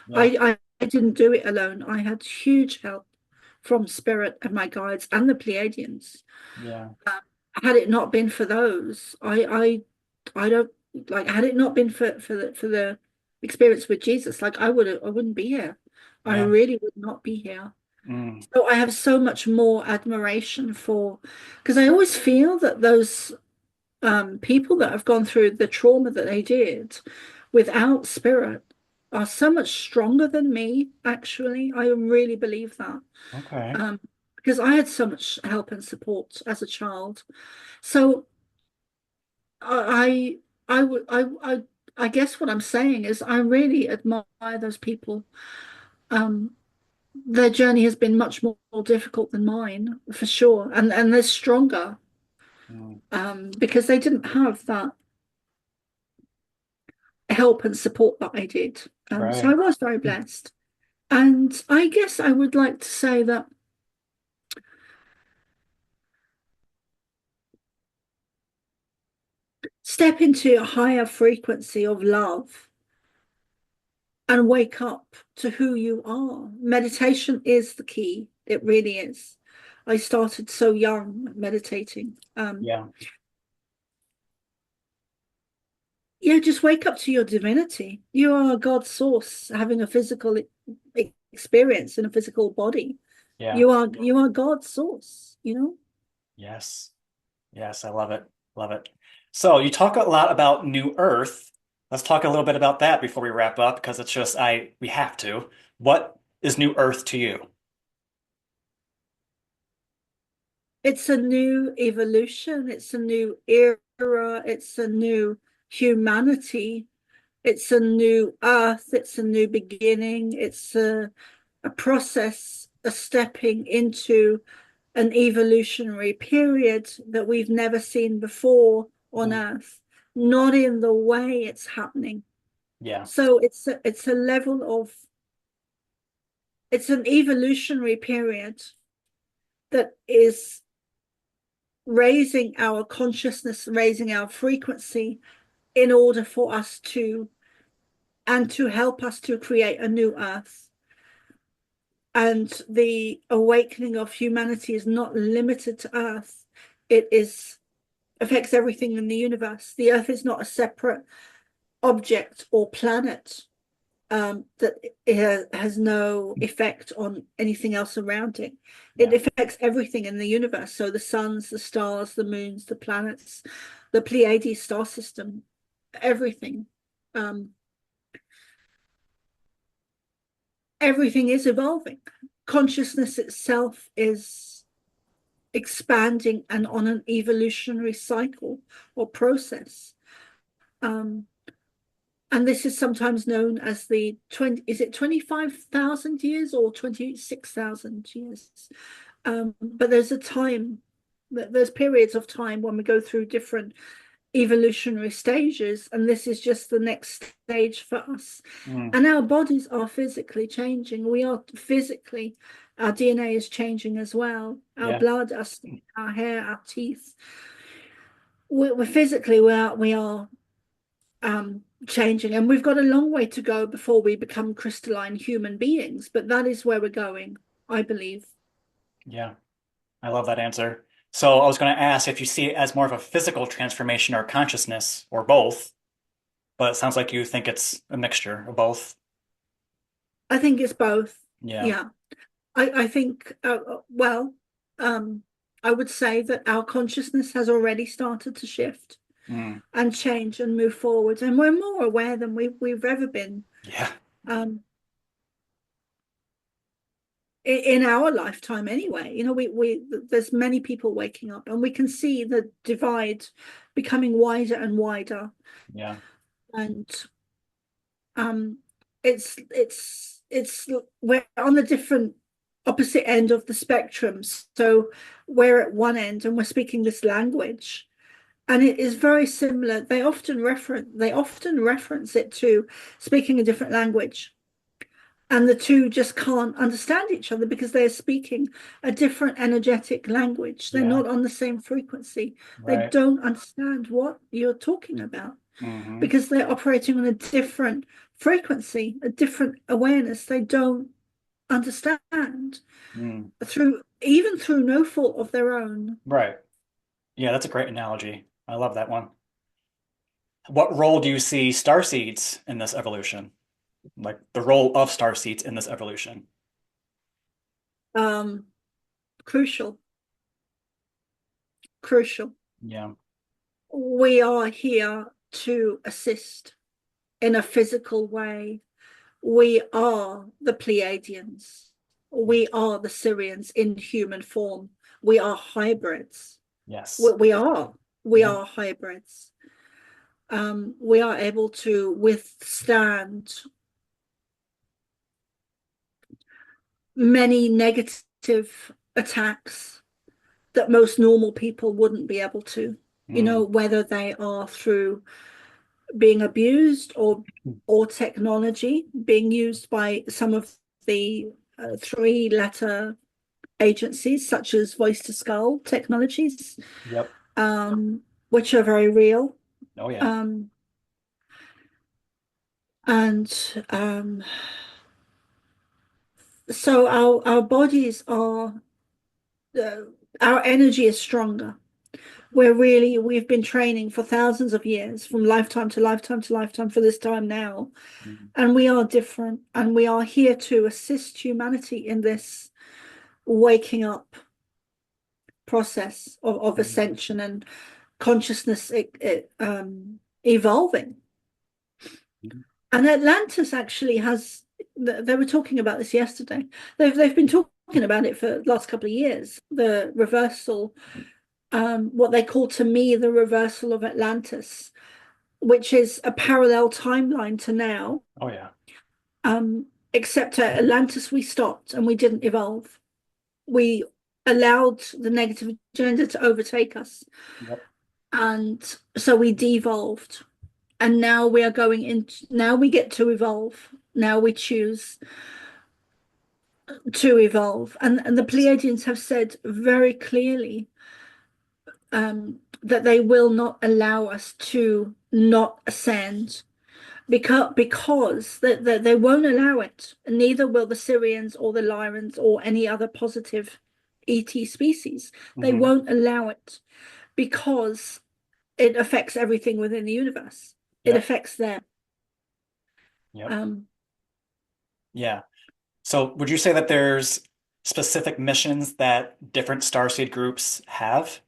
yeah.
I didn't do it alone. I had huge help from spirit and my guides and the Pleiadians.
Yeah.
Had it not been for those, I don't like. Had it not been for the experience with Jesus, like I wouldn't be here. I
Yeah.
really would not be here.
Mm,
So I have so much more admiration for, because I always feel that those people that have gone through the trauma that they did without spirit are so much stronger than me. Actually, I really believe that.
okay.
Um, because I had so much help and support as a child. So I I would I guess what I'm saying is I really admire those people. Um, their journey has been much more difficult than mine, for sure, and they're stronger
Mm,
because they didn't have that help and support that I did. So I
right.
was very blessed, and I guess I would like to say that step into a higher frequency of love and wake up to who you are. Meditation is the key. It really is. I started so young meditating.
Yeah.
Yeah, just wake up to your divinity. You are God's source, having a physical experience in a physical body.
Yeah.
You are God's source, you know?
Yes. Yes, I love it. Love it. So you talk a lot about New Earth. Let's talk a little bit about that before we wrap up, because it's just we have to. What is New Earth to you?
It's a new evolution, it's a new era, it's a new humanity, it's a new earth, it's a new beginning, it's a process, a stepping into an evolutionary period that we've never seen before on
Mm,
earth, not in the way it's happening.
yeah.
So it's a level of, it's an evolutionary period that is raising our consciousness, raising our frequency in order for us to, and to help us to create a new earth. And the awakening of humanity is not limited to earth. It is affects everything in the universe. The earth is not a separate object or planet that it has no effect on anything else around it. It
Yeah.
affects everything in the universe. So the suns, the stars, the moons, the planets, the Pleiadian star system, everything. Um, everything is evolving. Consciousness itself is expanding and on an evolutionary cycle or process. Um, and this is sometimes known as the 20, is it 25,000 years or 26,000 years? But there's a time, there's periods of time when we go through different evolutionary stages, and this is just the next stage for us.
Mm,
And our bodies are physically changing. We are physically Our DNA is changing as well. Our
Yeah.
blood, our skin, our hair, our teeth. We're physically we are changing, and we've got a long way to go before we become crystalline human beings. But that is where we're going, I believe.
Yeah. I love that answer. So I was going to ask if you see it as more of a physical transformation or consciousness or both, but it sounds like you think it's a mixture of both.
I think it's both.
Yeah.
Yeah. I think, well, um, I would say that our consciousness has already started to shift
Mm.
and change and move forward, and we're more aware than we've ever been
Yeah.
um, in our lifetime. Anyway, we there's many people waking up, and we can see the divide becoming wider and wider,
Yeah.
and um, it's we're on the different opposite end of the spectrum. So we're at one end and we're speaking this language, and it is very similar. They often reference it to speaking a different language, and the two just can't understand each other because they're speaking a different energetic language. They're
Yeah.
not on the same frequency. They
Right.
don't understand what you're talking about
Hmm.
because they're operating on a different frequency, a different awareness. They don't understand
Mm.
through no fault of their own.
Right. Yeah, that's a great analogy. I love that one. What role do you see starseeds in this evolution? Like the role of starseeds in this evolution?
Um, crucial, crucial.
Yeah.
We are here to assist in a physical way. We are the Pleiadians. We are the Syrians in human form. We are hybrids. We,
Yes.
we are. We
Yeah.
are hybrids. We are able to withstand many negative attacks that most normal people wouldn't be able to,
Mm.
whether they are through being abused or technology being used by some of the three-letter agencies such as voice to skull technologies,
Yep.
which are very real.
Oh yeah.
Um, and so our bodies are uh, our energy is stronger. We've been training for thousands of years, from lifetime to lifetime to lifetime for this time now.
Mm.
And we are different, and we are here to assist humanity in this waking up process of
Mm.
ascension and consciousness evolving. And Atlantis actually has, they were talking about this yesterday. They've been talking about it for the last couple of years, the reversal, what they call to me the reversal of Atlantis, which is a parallel timeline to now.
Oh yeah.
Except at Atlantis, we stopped and we didn't evolve. We allowed the negative agenda to overtake us.
Yep.
And so we devolved. And now we are going in, now we get to evolve. Now we choose to evolve. And the
Yes.
Pleiadians have said very clearly that they will not allow us to not ascend because they won't allow it. Neither will the Syrians or the Lyrans or any other positive ET species. They
Hmm.
won't allow it because it affects everything within the universe. It
Yep.
affects them.
Yep.
Um,
Yeah. So would you say that there's specific missions that different starseed groups have?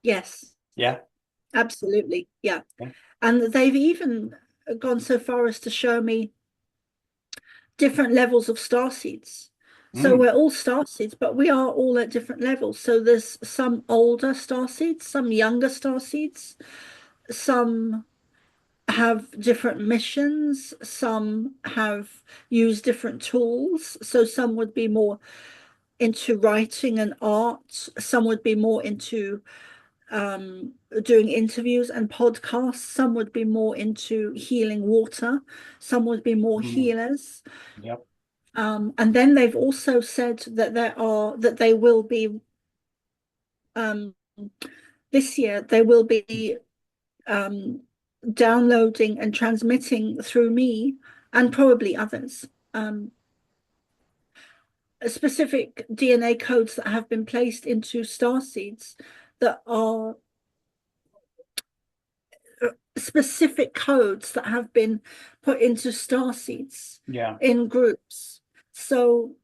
yes,
Yeah.
absolutely. Yeah.
Okay.
And they've even gone so far as to show me different levels of star seeds. So
Mm.
we're all star seeds, but we are all at different levels. So there's some older star seeds, some younger star seeds, some have different missions, some have used different tools. So some would be more into writing and art, some would be more into um, doing interviews and podcasts, some would be more into healing water, some would be more
Mm.
healers.
Yep.
And then they've also said that they will be um, this year they will be um, downloading and transmitting through me and probably others specific DNA codes that have been placed into star seeds that are specific codes that have been put into star seeds
Yeah.
in groups. So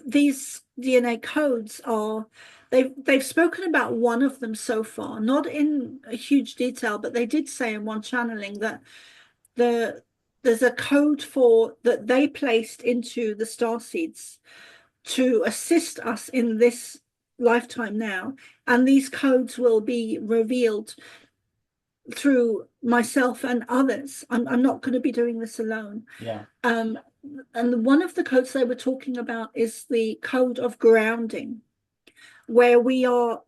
these DNA codes are they've spoken about one of them so far, not in a huge detail, but they did say in one channeling that the there's a code for that they placed into the star seeds to assist us in this lifetime now, and these codes will be revealed through myself and others. I'm not going to be doing this alone.
Yeah.
Um, and one of the codes they were talking about is the code of grounding, where we are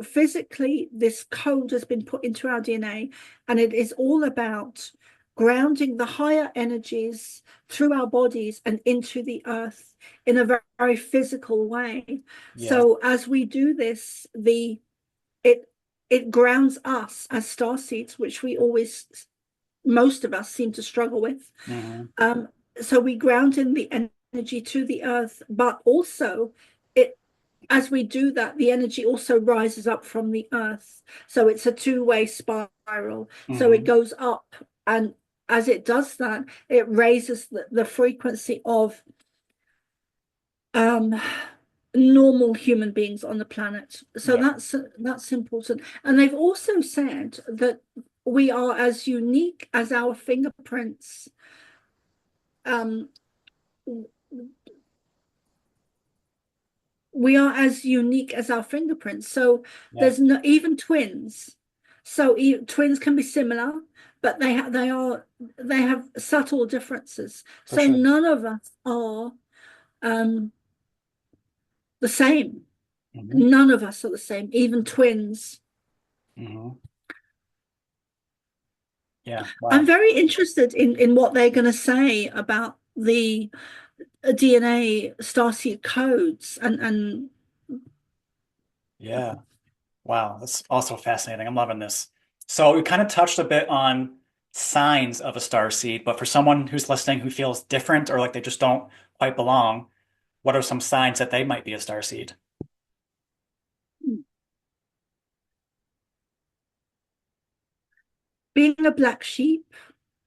physically, this code has been put into our DNA, and it is all about grounding the higher energies through our bodies and into the earth in a very, very physical way.
Yeah.
So as we do this, it it grounds us as star seeds, which we always most of us seem to struggle with.
Hmm.
Um, so we ground in the energy to the earth, but also it as we do that, the energy also rises up from the earth. So it's a two-way spiral. So it
Hmm.
goes up, and as it does that, it raises the frequency of um normal human beings on the planet. So
Yep.
that's important. And they've also said that we are as unique as our fingerprints. Um, we are as unique as our fingerprints. So
Yeah.
there's no even twins. So twins can be similar, but they have subtle differences.
For
So
sure.
none of us are um, the same.
Hmm.
None of us are the same, even twins.
Hmm. Yeah.
I'm
Wow.
very interested in what they're going to say about the DNA starseed codes and
Yeah. Wow. That's also fascinating. I'm loving this. So we kind of touched a bit on signs of a star seed, but for someone who's listening who feels different or like they just don't quite belong, what are some signs that they might be a star seed?
being a black sheep,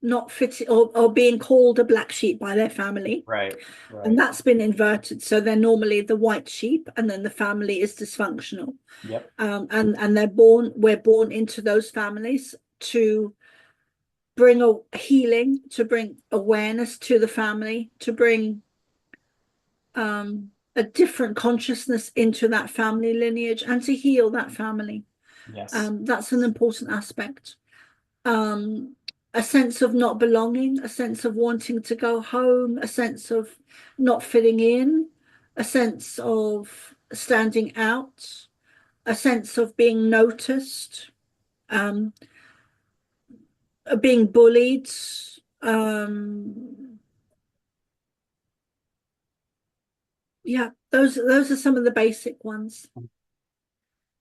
not fitting or being called a black sheep by their family.
Right.
And
Right.
that's been inverted. So they're normally the white sheep, and then the family is dysfunctional.
Yep.
And we're born into those families to bring a healing, to bring awareness to the family, to bring a different consciousness into that family lineage and to heal that family.
Yes.
That's an important aspect. Um, a sense of not belonging, a sense of wanting to go home, a sense of not fitting in, a sense of standing out, a sense of being noticed, um, being bullied. Um, yeah, those are some of the basic ones.
Yeah.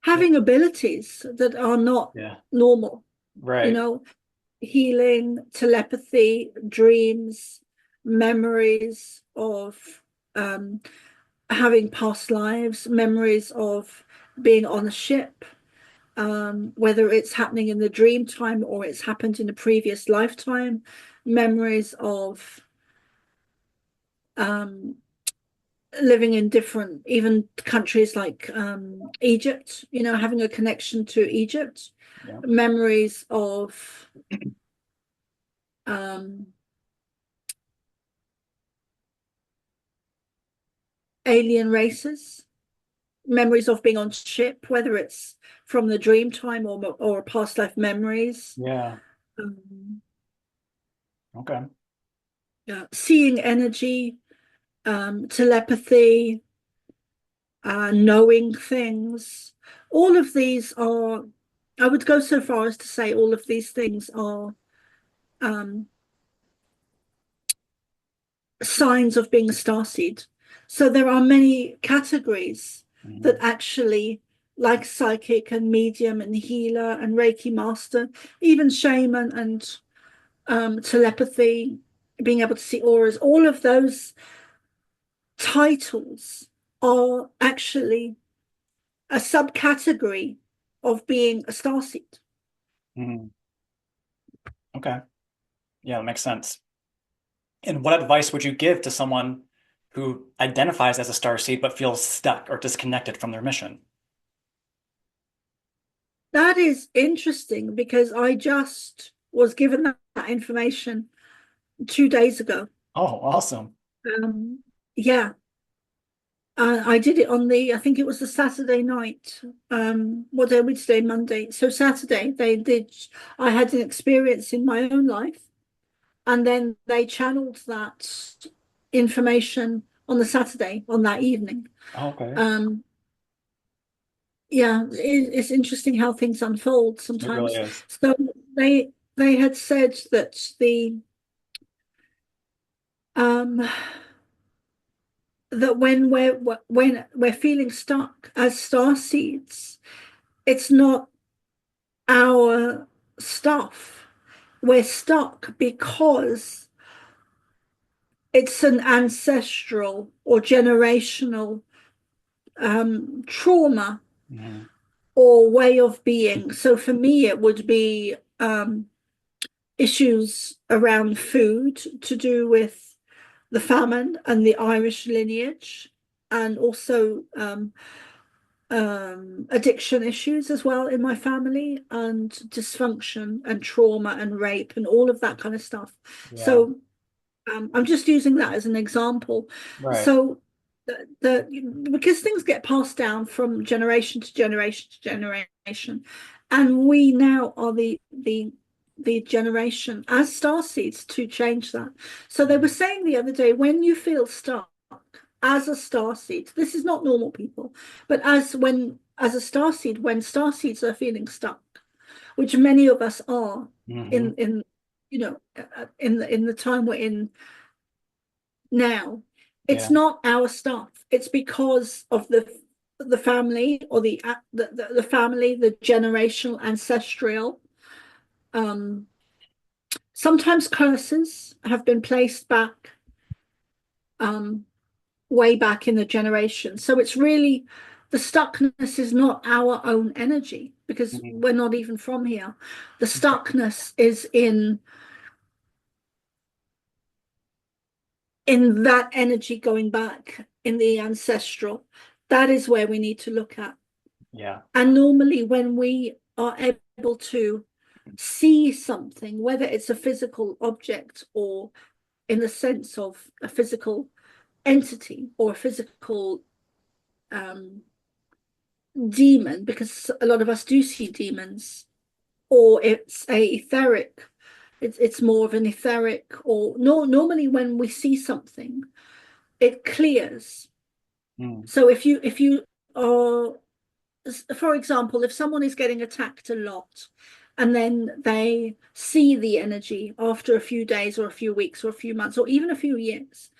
Having abilities that are not
Yeah.
normal, you
Right.
know, healing, telepathy, dreams, memories of um, having past lives, memories of being on a ship, whether it's happening in the dream time or it's happened in a previous lifetime, memories of um, living in different, even countries like Egypt, having a connection to Egypt,
Yeah.
memories of um, alien races, memories of being on ship, whether it's from the dream time or past life memories,
Yeah.
um,
Okay.
seeing energy, telepathy, knowing things. All of these are, I would go so far as to say, all of these things are um, signs of being a starseed. So there are many categories that
Mhm.
actually, like psychic and medium and healer and Reiki master, even shaman and telepathy, being able to see auras, all of those titles are actually a subcategory of being a starseed.
Mhm. Okay. Yeah, that makes sense. And what advice would you give to someone who identifies as a starseed but feels stuck or disconnected from their mission?
That is interesting because I just was given that information 2 days ago.
Oh, awesome.
Yeah, I did it on I think it was the Saturday night. What day we today? Monday. So Saturday, I had an experience in my own life, and then they channeled that information on the Saturday, on that evening.
Okay.
Um, yeah, it's interesting how things unfold
It really
sometimes.
is.
So they had said that um when we're feeling stuck as star seeds, it's not our stuff. We're stuck because it's an ancestral or generational trauma
Mhm.
or way of being. So for me, it would be issues around food to do with the famine and the Irish lineage, and also addiction issues as well in my family, and dysfunction and trauma and rape and all of that kind of stuff.
Yeah.
So I'm just using that as an example.
Right.
So because things get passed down from generation to generation to generation, and we now are the generation as starseeds to change that. So they were
Mhm.
saying the other day, when you feel stuck as a starseed, this is not normal people, but as a starseed, when starseeds are feeling stuck, which many of us are
Mhm.
in in the time we're in now, it's
Yeah.
not our stuff. It's because of the family, or the family, the generational ancestral. Um, Sometimes curses have been placed back, um, way back in the generation. So it's really, the stuckness is not our own energy because
Mhm.
we're not even from here. The
Okay.
stuckness is in that energy going back in the ancestral. That is where we need to look at.
Yeah.
And normally, when we are able to see something, whether it's a physical object or in the sense of a physical entity or a physical um, demon, because a lot of us do see demons, or it's a etheric, it's more of an etheric, or no, normally when we see something, it clears.
Mm.
So if you are, for example, if someone is getting attacked a lot and then they see the energy after a few days or a few weeks or a few months or even a few years,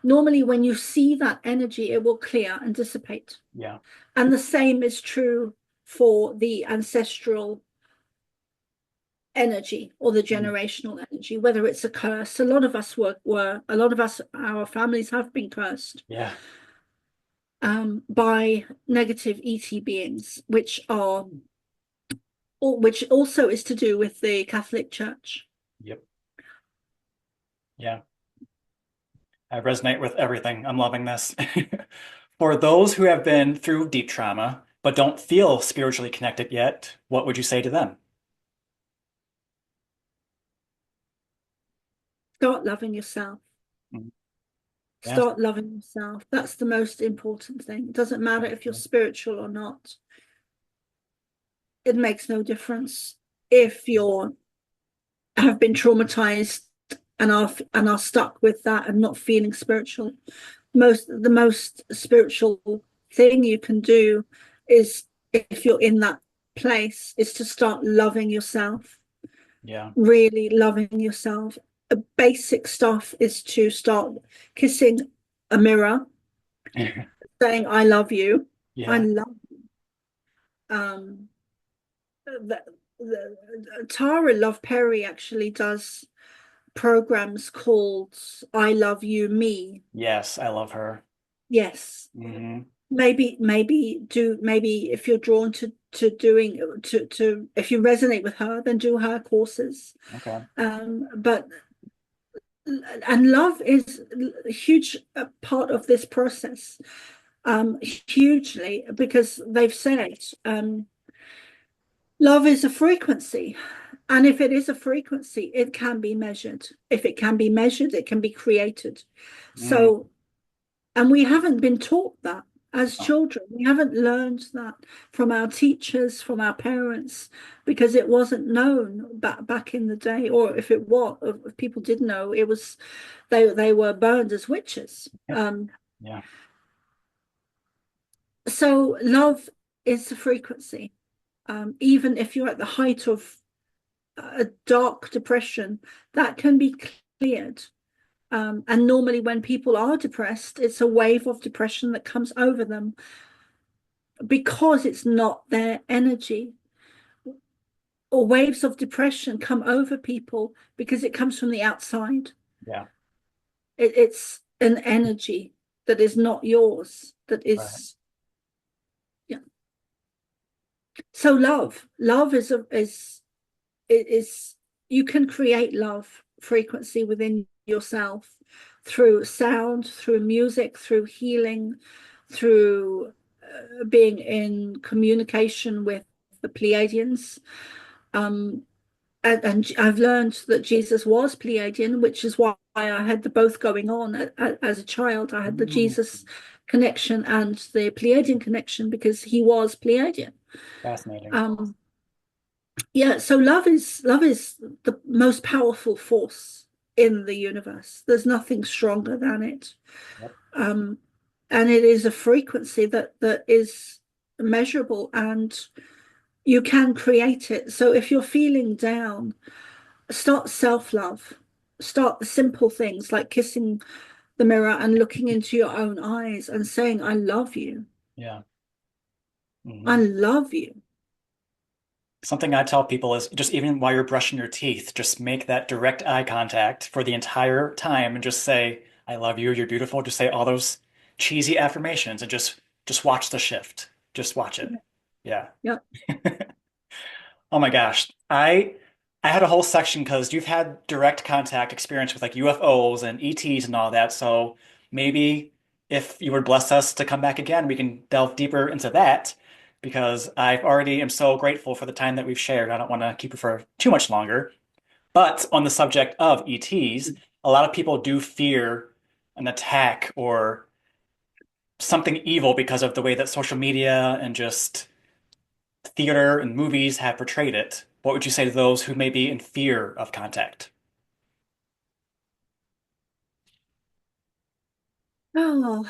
normally when you see that energy, it will clear and dissipate.
Yeah.
And the same is true for the ancestral energy or the
Mm.
generational energy, whether it's a curse. A lot of us a lot of us, our families have been cursed
Yeah.
by negative ET beings, which also is to do with the Catholic Church.
Yep. Yeah. I resonate with everything. I'm loving this. For those who have been through deep trauma but don't feel spiritually connected yet, what would you say to them?
Start loving yourself.
Mm. Yeah.
Start loving yourself. That's the most important thing. It doesn't matter if you're spiritual or not. It makes no difference if you have been traumatized and are stuck with that and not feeling spiritual. The most spiritual thing you can do is, if you're in that place, is to start loving yourself,
Yeah.
really loving yourself. basic stuff is to start kissing a mirror, saying, I love you. I
Yeah.
love um the, Tara Love Perry actually does programs called I Love You Me.
Yes, I love her.
Yes.
Hmm.
Maybe if you're drawn to doing to if you resonate with her, then do her courses.
Okay.
But and love is a huge part of this process, hugely, because they've said love is a frequency. And if it is a frequency, it can be measured. If it can be measured, it can be created.
Mm.
So, and we haven't been taught that as
Oh,
children. We haven't learned that from our teachers, from our parents, because it wasn't known back in the day. Or if it was, if people did know, it was they were burned as witches.
yeah.
So love is a frequency. Even if you're at the height of a dark depression, that can be cleared. And normally, when people are depressed, it's a wave of depression that comes over them because it's not their energy. Or waves of depression come over people because it comes from the outside.
Yeah.
It's an energy that is not yours, that
Right.
is, yeah. So love is you can create love frequency within yourself through sound, through music, through healing, through being in communication with the Pleiadians. Um, and I've learned that Jesus was Pleiadian, which is why I had the both going on as a child. I had the
Mm.
Jesus connection and the Pleiadian connection because he was Pleiadian.
Fascinating.
Um, yeah, so love is the most powerful force in the universe. There's nothing stronger than it.
Yep.
Um, and it is a frequency that is measurable and you can create it. So if you're feeling down, start self-love. Start the simple things like kissing the mirror and looking into your own eyes and saying, I love you.
Yeah.
I
Hmm.
love you.
Something I tell people is just even while you're brushing your teeth, just make that direct eye contact for the entire time and just say, I love you, you're beautiful. Just say all those cheesy affirmations and just watch the shift. Just watch it. Yeah.
Yeah.
Oh my gosh. I had a whole section because you've had direct contact experience with like UFOs and ETs and all that. So maybe if you would bless us to come back again, we can delve deeper into that because I already am so grateful for the time that we've shared. I don't want to keep it for too much longer. But on the subject of ETs, a lot of people do fear an attack or something evil because of the way that social media and just theater and movies have portrayed it. What would you say to those who may be in fear of contact?
Oh,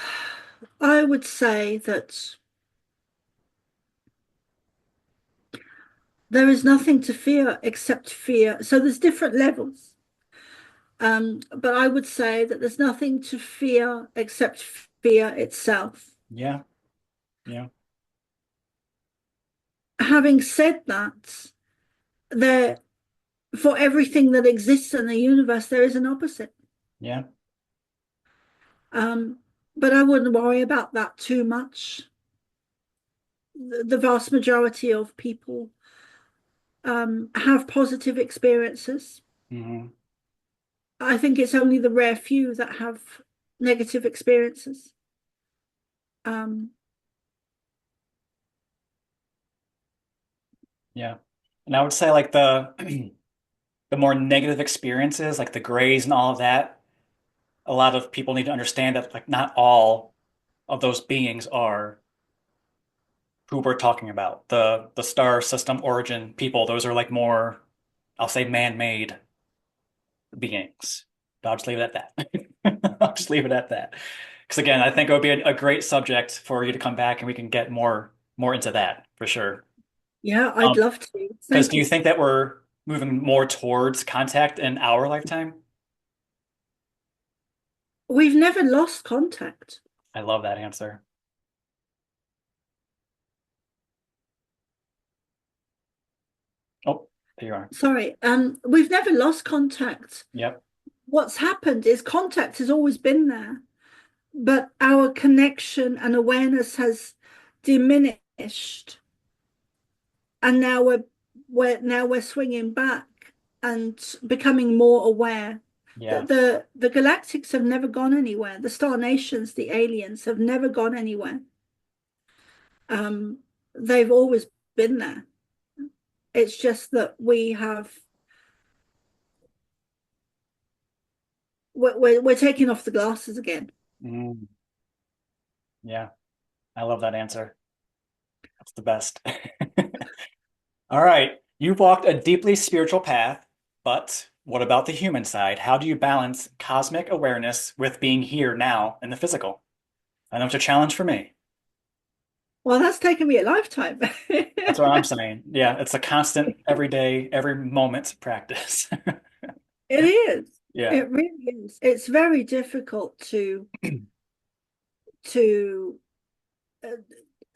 I would say that there is nothing to fear except fear. So there's different levels. But I would say that there's nothing to fear except fear itself.
Yeah, yeah,
Having said that, there for everything that exists in the universe, there is an opposite.
yeah.
Um, but I wouldn't worry about that too much. The vast majority of people have positive experiences.
Hmm.
I think it's only the rare few that have negative experiences. Um,
Yeah. And I would say like the the more negative experiences, like the grays and all of that, a lot of people need to understand that like not all of those beings are who we're talking about. The star system origin people, those are like more, I'll say man-made beings. I'll just leave it at that. I'll just leave it at that. Because again, I think it would be a great subject for you to come back and we can get more into that for sure.
yeah, I'd
Um,
love to.
because
Thank
do you
you.
think that we're moving more towards contact in our lifetime?
We've never lost contact.
I love that answer. Oh, there you are.
Sorry, we've never lost contact.
Yep.
What's happened is contact has always been there, but our connection and awareness has diminished, and now we're swinging back and becoming more aware.
Yeah.
The galactics have never gone anywhere. The star nations, the aliens, have never gone anywhere. They've always been there. It's just that we're taking off the glasses again.
Mm, yeah. I love that answer. That's the best. All right. You've walked a deeply spiritual path, but what about the human side? How do you balance cosmic awareness with being here now in the physical? I know it's a challenge for me.
Well, that's taken me a lifetime.
That's what I'm saying. Yeah, it's a constant, every day, every moment practice.
It is.
Yeah.
It really is. It's very difficult to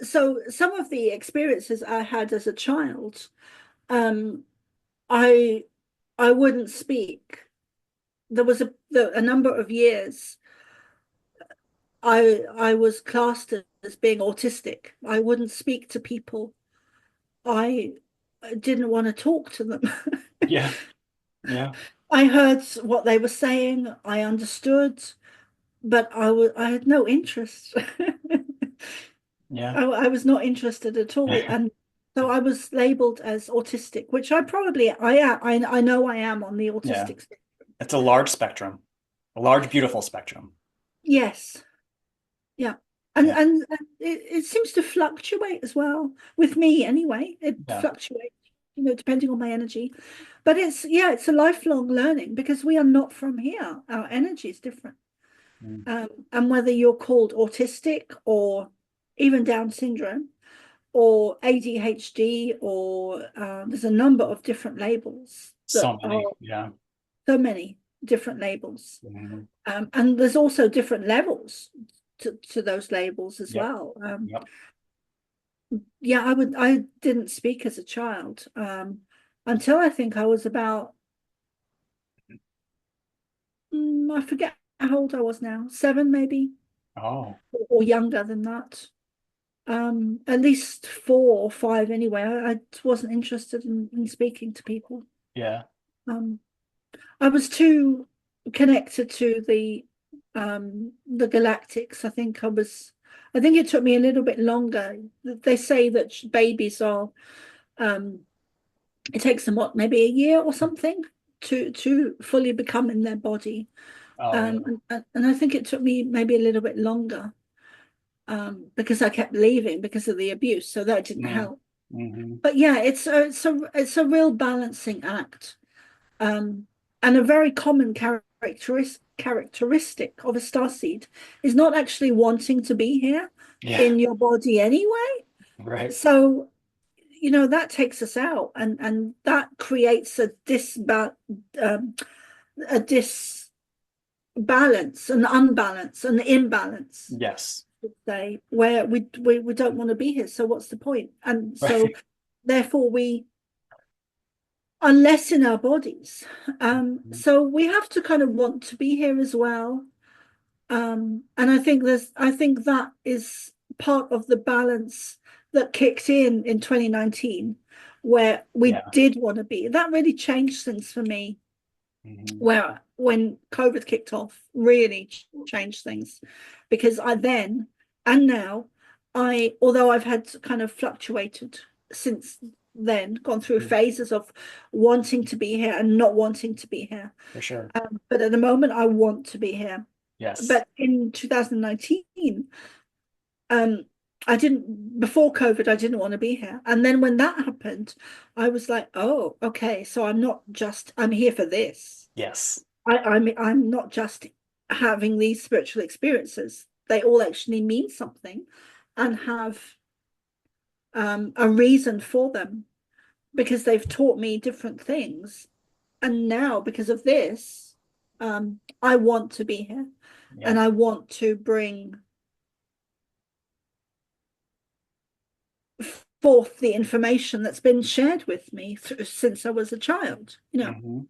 so some of the experiences I had as a child, um, I I wouldn't speak. There was a number of years I was classed as being autistic. I wouldn't speak to people. I didn't want to talk to them.
Yeah. Yeah.
I heard what they were saying. I understood, but I had no interest.
Yeah.
I was not interested at all, and so I was labeled as autistic, which I am. I know I am on the
Yeah.
autistic spectrum.
It's a large spectrum, a large, beautiful spectrum.
Yes, yeah,
Yeah.
and it seems to fluctuate as well with me anyway. It
Yeah.
fluctuates, depending on my energy. But it's a lifelong learning because we are not from here. Our energy is different.
Mm.
And whether you're called autistic or even Down syndrome or ADHD or there's a number of different labels that
So
are
many. Yeah.
so many different labels.
Mhm.
And there's also different levels to those labels as
Yep.
well.
Yep.
Yeah, I didn't speak as a child until I think I was about, I forget how old I was now, 7 maybe,
Oh,
or younger than that. At least 4 or 5 anyway. I wasn't interested in speaking to people.
yeah.
Um, I was too connected to the galactics. I think it took me a little bit longer. They say that babies are um it takes them what, maybe a year or something to fully become in their body.
Oh, yeah.
And I think it took me maybe a little bit longer because I kept leaving because of the abuse, so that didn't
Mm.
help.
Hmm.
But yeah, it's a real balancing act. Um, and a very common characteristic of a starseed is not actually wanting to be here
Yeah.
in your body anyway.
Right.
So, that takes us out, and that creates um, a disbalance, an unbalance, an imbalance,
Yes.
say, where we don't want to be here. So what's the point? And so
Right.
therefore we are less in our bodies. So we have to kind of want to be here as well. And I think that is part of the balance that kicked in 2019, where we
Yeah.
did want to be. That really changed things for me,
Hmm.
where when COVID kicked off, really changed things. Because I then and now, although I've had kind of fluctuated since then, gone through phases of wanting to be here and not wanting to be here.
For sure.
But at the moment, I want to be here.
Yes.
But in 2019, um, before COVID, I didn't want to be here. And then when that happened, I was like, oh, okay, so I'm here for this.
Yes.
I'm not just having these spiritual experiences. They all actually mean something and have a reason for them because they've taught me different things. And now, because of this, I want to be here, and
Yep.
I want to bring forth the information that's been shared with me since I was a child,
Hmm.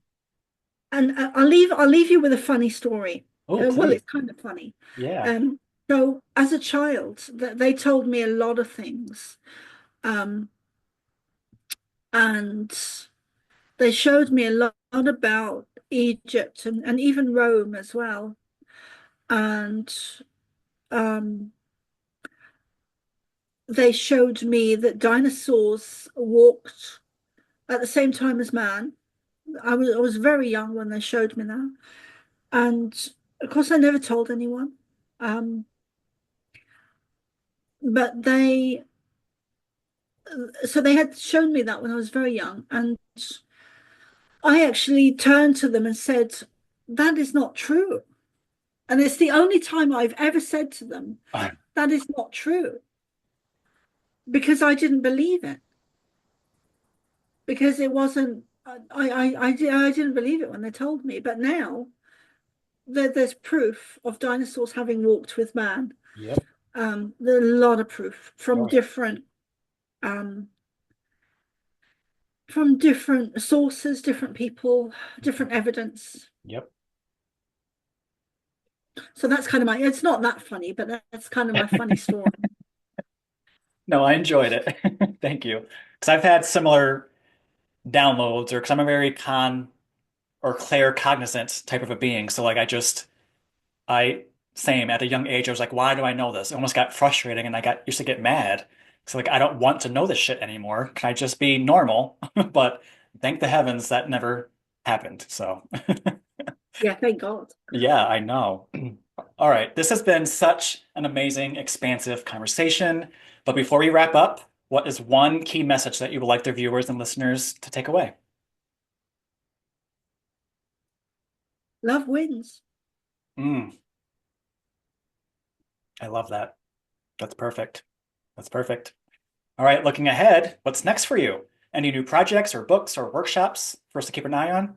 And I'll leave you with a funny story.
Oh,
Well,
please.
it's kind of funny.
Yeah.
Um, so as a child, they told me a lot of things, um, and they showed me a lot about Egypt and even Rome as well. And um, they showed me that dinosaurs walked at the same time as man. I was very young when they showed me that, and of course I never told anyone. Um, but they had shown me that when I was very young, and I actually turned to them and said, "That is not true." And it's the only time I've ever said to them, "That is not true," because I didn't believe it, because it wasn't. I didn't believe it when they told me, but now there's proof of dinosaurs having walked with man.
Yep.
There's a lot of proof
Oh, yeah.
um, from different sources, different people, different evidence.
Yep.
So that's kind of it's not that funny, but that's kind of my funny story.
No, I enjoyed it. Thank you. Because I've had similar downloads, or because I'm a very or clair cognizant type of a being. So like I same at a young age, I was like, why do I know this? It almost got frustrating and I got used to get mad. So like I don't want to know this shit anymore. Can I just be normal? But thank the heavens that never happened. So
Yeah, thank God.
yeah, I know. All right. This has been such an amazing, expansive conversation. But before we wrap up, what is one key message that you would like the viewers and listeners to take away?
Love wins.
Mm, I love that. That's perfect. That's perfect. All right, looking ahead, what's next for you? Any new projects or books or workshops for us to keep an eye on?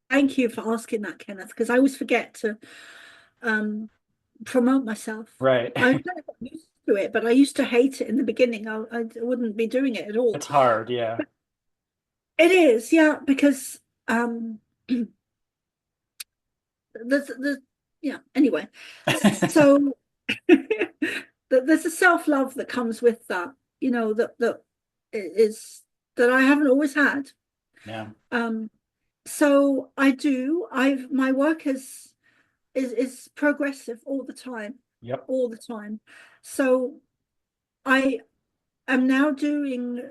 Thank you for asking that, Kenneth, because I always forget to um, promote myself.
Right.
I kind of got used to it, but I used to hate it in the beginning. I wouldn't be doing it at all.
It's hard, yeah.
It is, yeah, because um, the yeah. Anyway, so there's a self-love that comes with that, that is that I haven't always had.
Yeah.
Um, so I've my work is progressive
Yep.
all the time. So I am now doing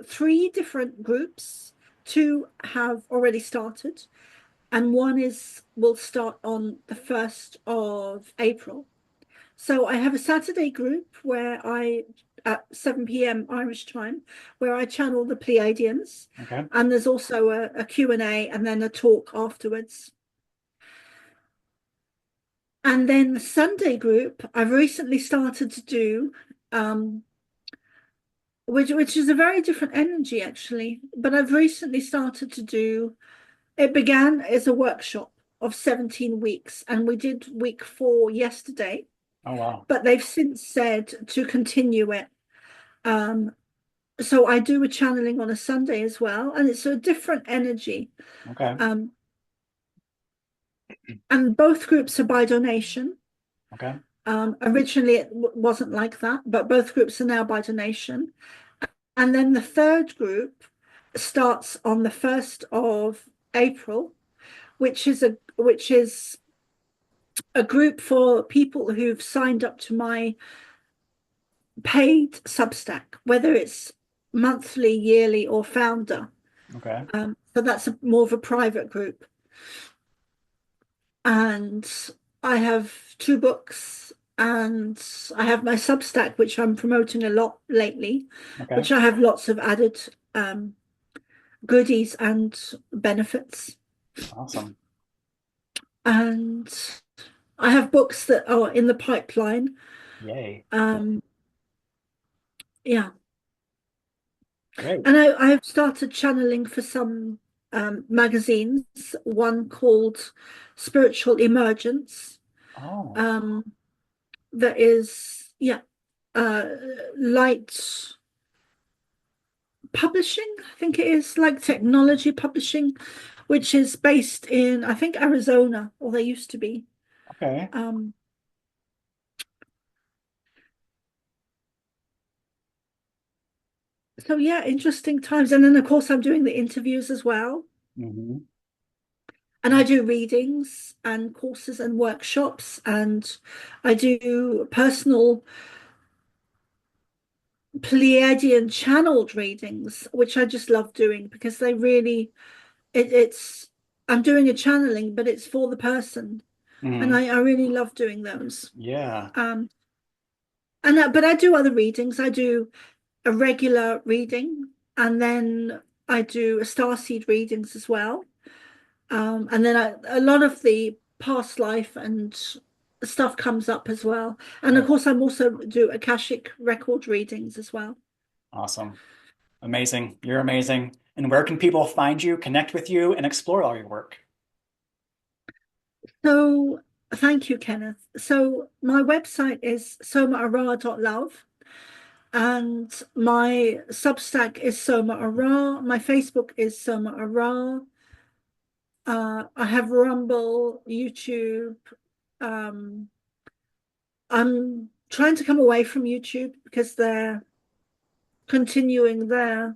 three different groups. Two have already started, and one is will start on the 1st of April. So I have a Saturday group where at 7 p.m. Irish time, where I channel the Pleiadians.
Okay.
And there's also a Q&A and then a talk afterwards. And then the Sunday group, I've recently started to do, um, which is a very different energy actually. But I've recently started to do, it began as a workshop of 17 weeks, and we did week 4 yesterday,
Oh, wow.
but they've since said to continue it. Um, so I do a channeling on a Sunday as well, and it's a different energy.
Okay.
Um, and both groups are by donation.
Okay.
Originally, it wasn't like that, but both groups are now by donation. And then the third group starts on the 1st of April, which is a group for people who've signed up to my paid Substack, whether it's monthly, yearly, or founder.
Okay.
So that's more of a private group. And I have two books, and I have my Substack, which I'm promoting a lot lately,
Okay.
which I have lots of added goodies and benefits.
Awesome.
And I have books that are in the pipeline.
Yay.
Um, yeah.
Great.
And I've started channeling for some. magazines, one called Spiritual Emergence,
Oh,
um, that is, yeah, uh, light publishing, I think it is, like technology publishing, which is based in, I think, Arizona, or they used to be.
okay.
Um, so yeah, interesting times. And then of course I'm doing the interviews as well.
Hmm.
And I do readings and courses and workshops, and I do personal Pleiadian channeled readings, which I just love doing because they really, it's, I'm doing a channeling, but it's for the person. And
Hmm.
I really love doing those.
Yeah.
Um, but I do other readings. I do a regular reading, and then I do a starseed readings as well. And then a lot of the past life and stuff comes up as well. And of
Oh,
course, I'm also do Akashic record readings as well.
awesome. Amazing. You're amazing. And where can people find you, connect with you, and explore all your work?
So thank you, Kenneth. So my website is somaarah.love, and my Substack is Soma ARah. My Facebook is Soma ARah. I have Rumble, YouTube. Um, I'm trying to come away from YouTube because they're continuing their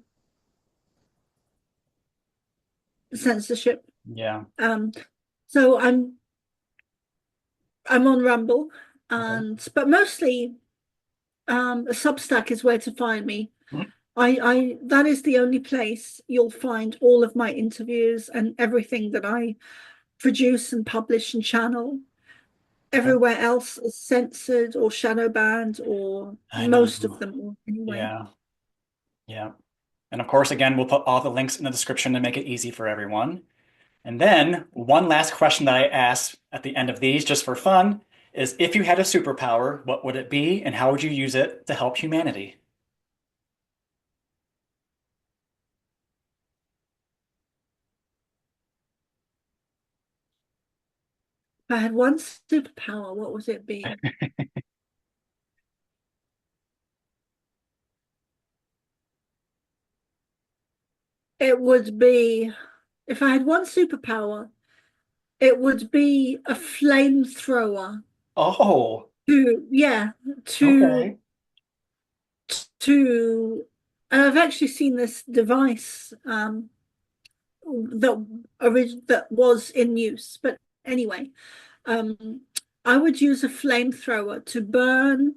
censorship.
Yeah.
Um, so I'm on Rumble,
Okay.
and but mostly Substack is where to find me.
Mhm.
I that is the only place you'll find all of my interviews and everything that I produce and publish and channel.
Okay.
Everywhere else is censored or shadow banned, or
I
most of
know.
them anyway.
Yeah. Yeah. And of course, again, we'll put all the links in the description to make it easy for everyone. And then one last question that I ask at the end of these, just for fun, is if you had a superpower, what would it be and how would you use it to help humanity?
If I had one superpower, what would it be? It would be, if I had one superpower, it would be a flamethrower
Oh,
to, yeah, to,
okay.
to, and I've actually seen this device that was in use. But anyway, um, I would use a flamethrower to burn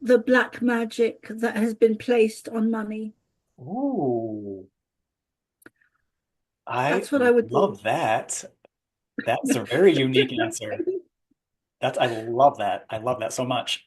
the black magic that has been placed on money.
Ooh, I
That's what I would do.
love that. That's a very unique answer. I love that. I love that so much.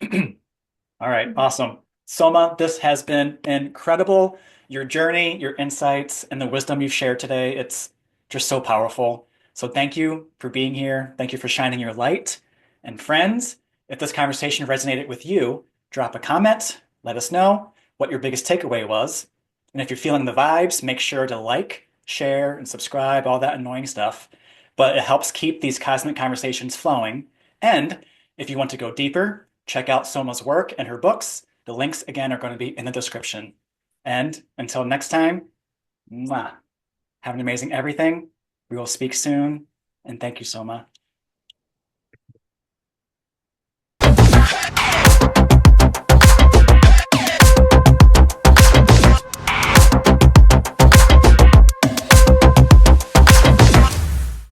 All right, awesome. Soma, this has been incredible. Your journey, your insights, and the wisdom you've shared today, it's just so powerful. So thank you for being here. Thank you for shining your light. And friends, if this conversation resonated with you, drop a comment, let us know what your biggest takeaway was. And if you're feeling the vibes, make sure to like, share, and subscribe, all that annoying stuff. But it helps keep these cosmic conversations flowing. And if you want to go deeper, check out Soma's work and her books. The links, again, are going to be in the description. And until next time, mwah, have an amazing everything. We will speak soon. And thank you, Soma.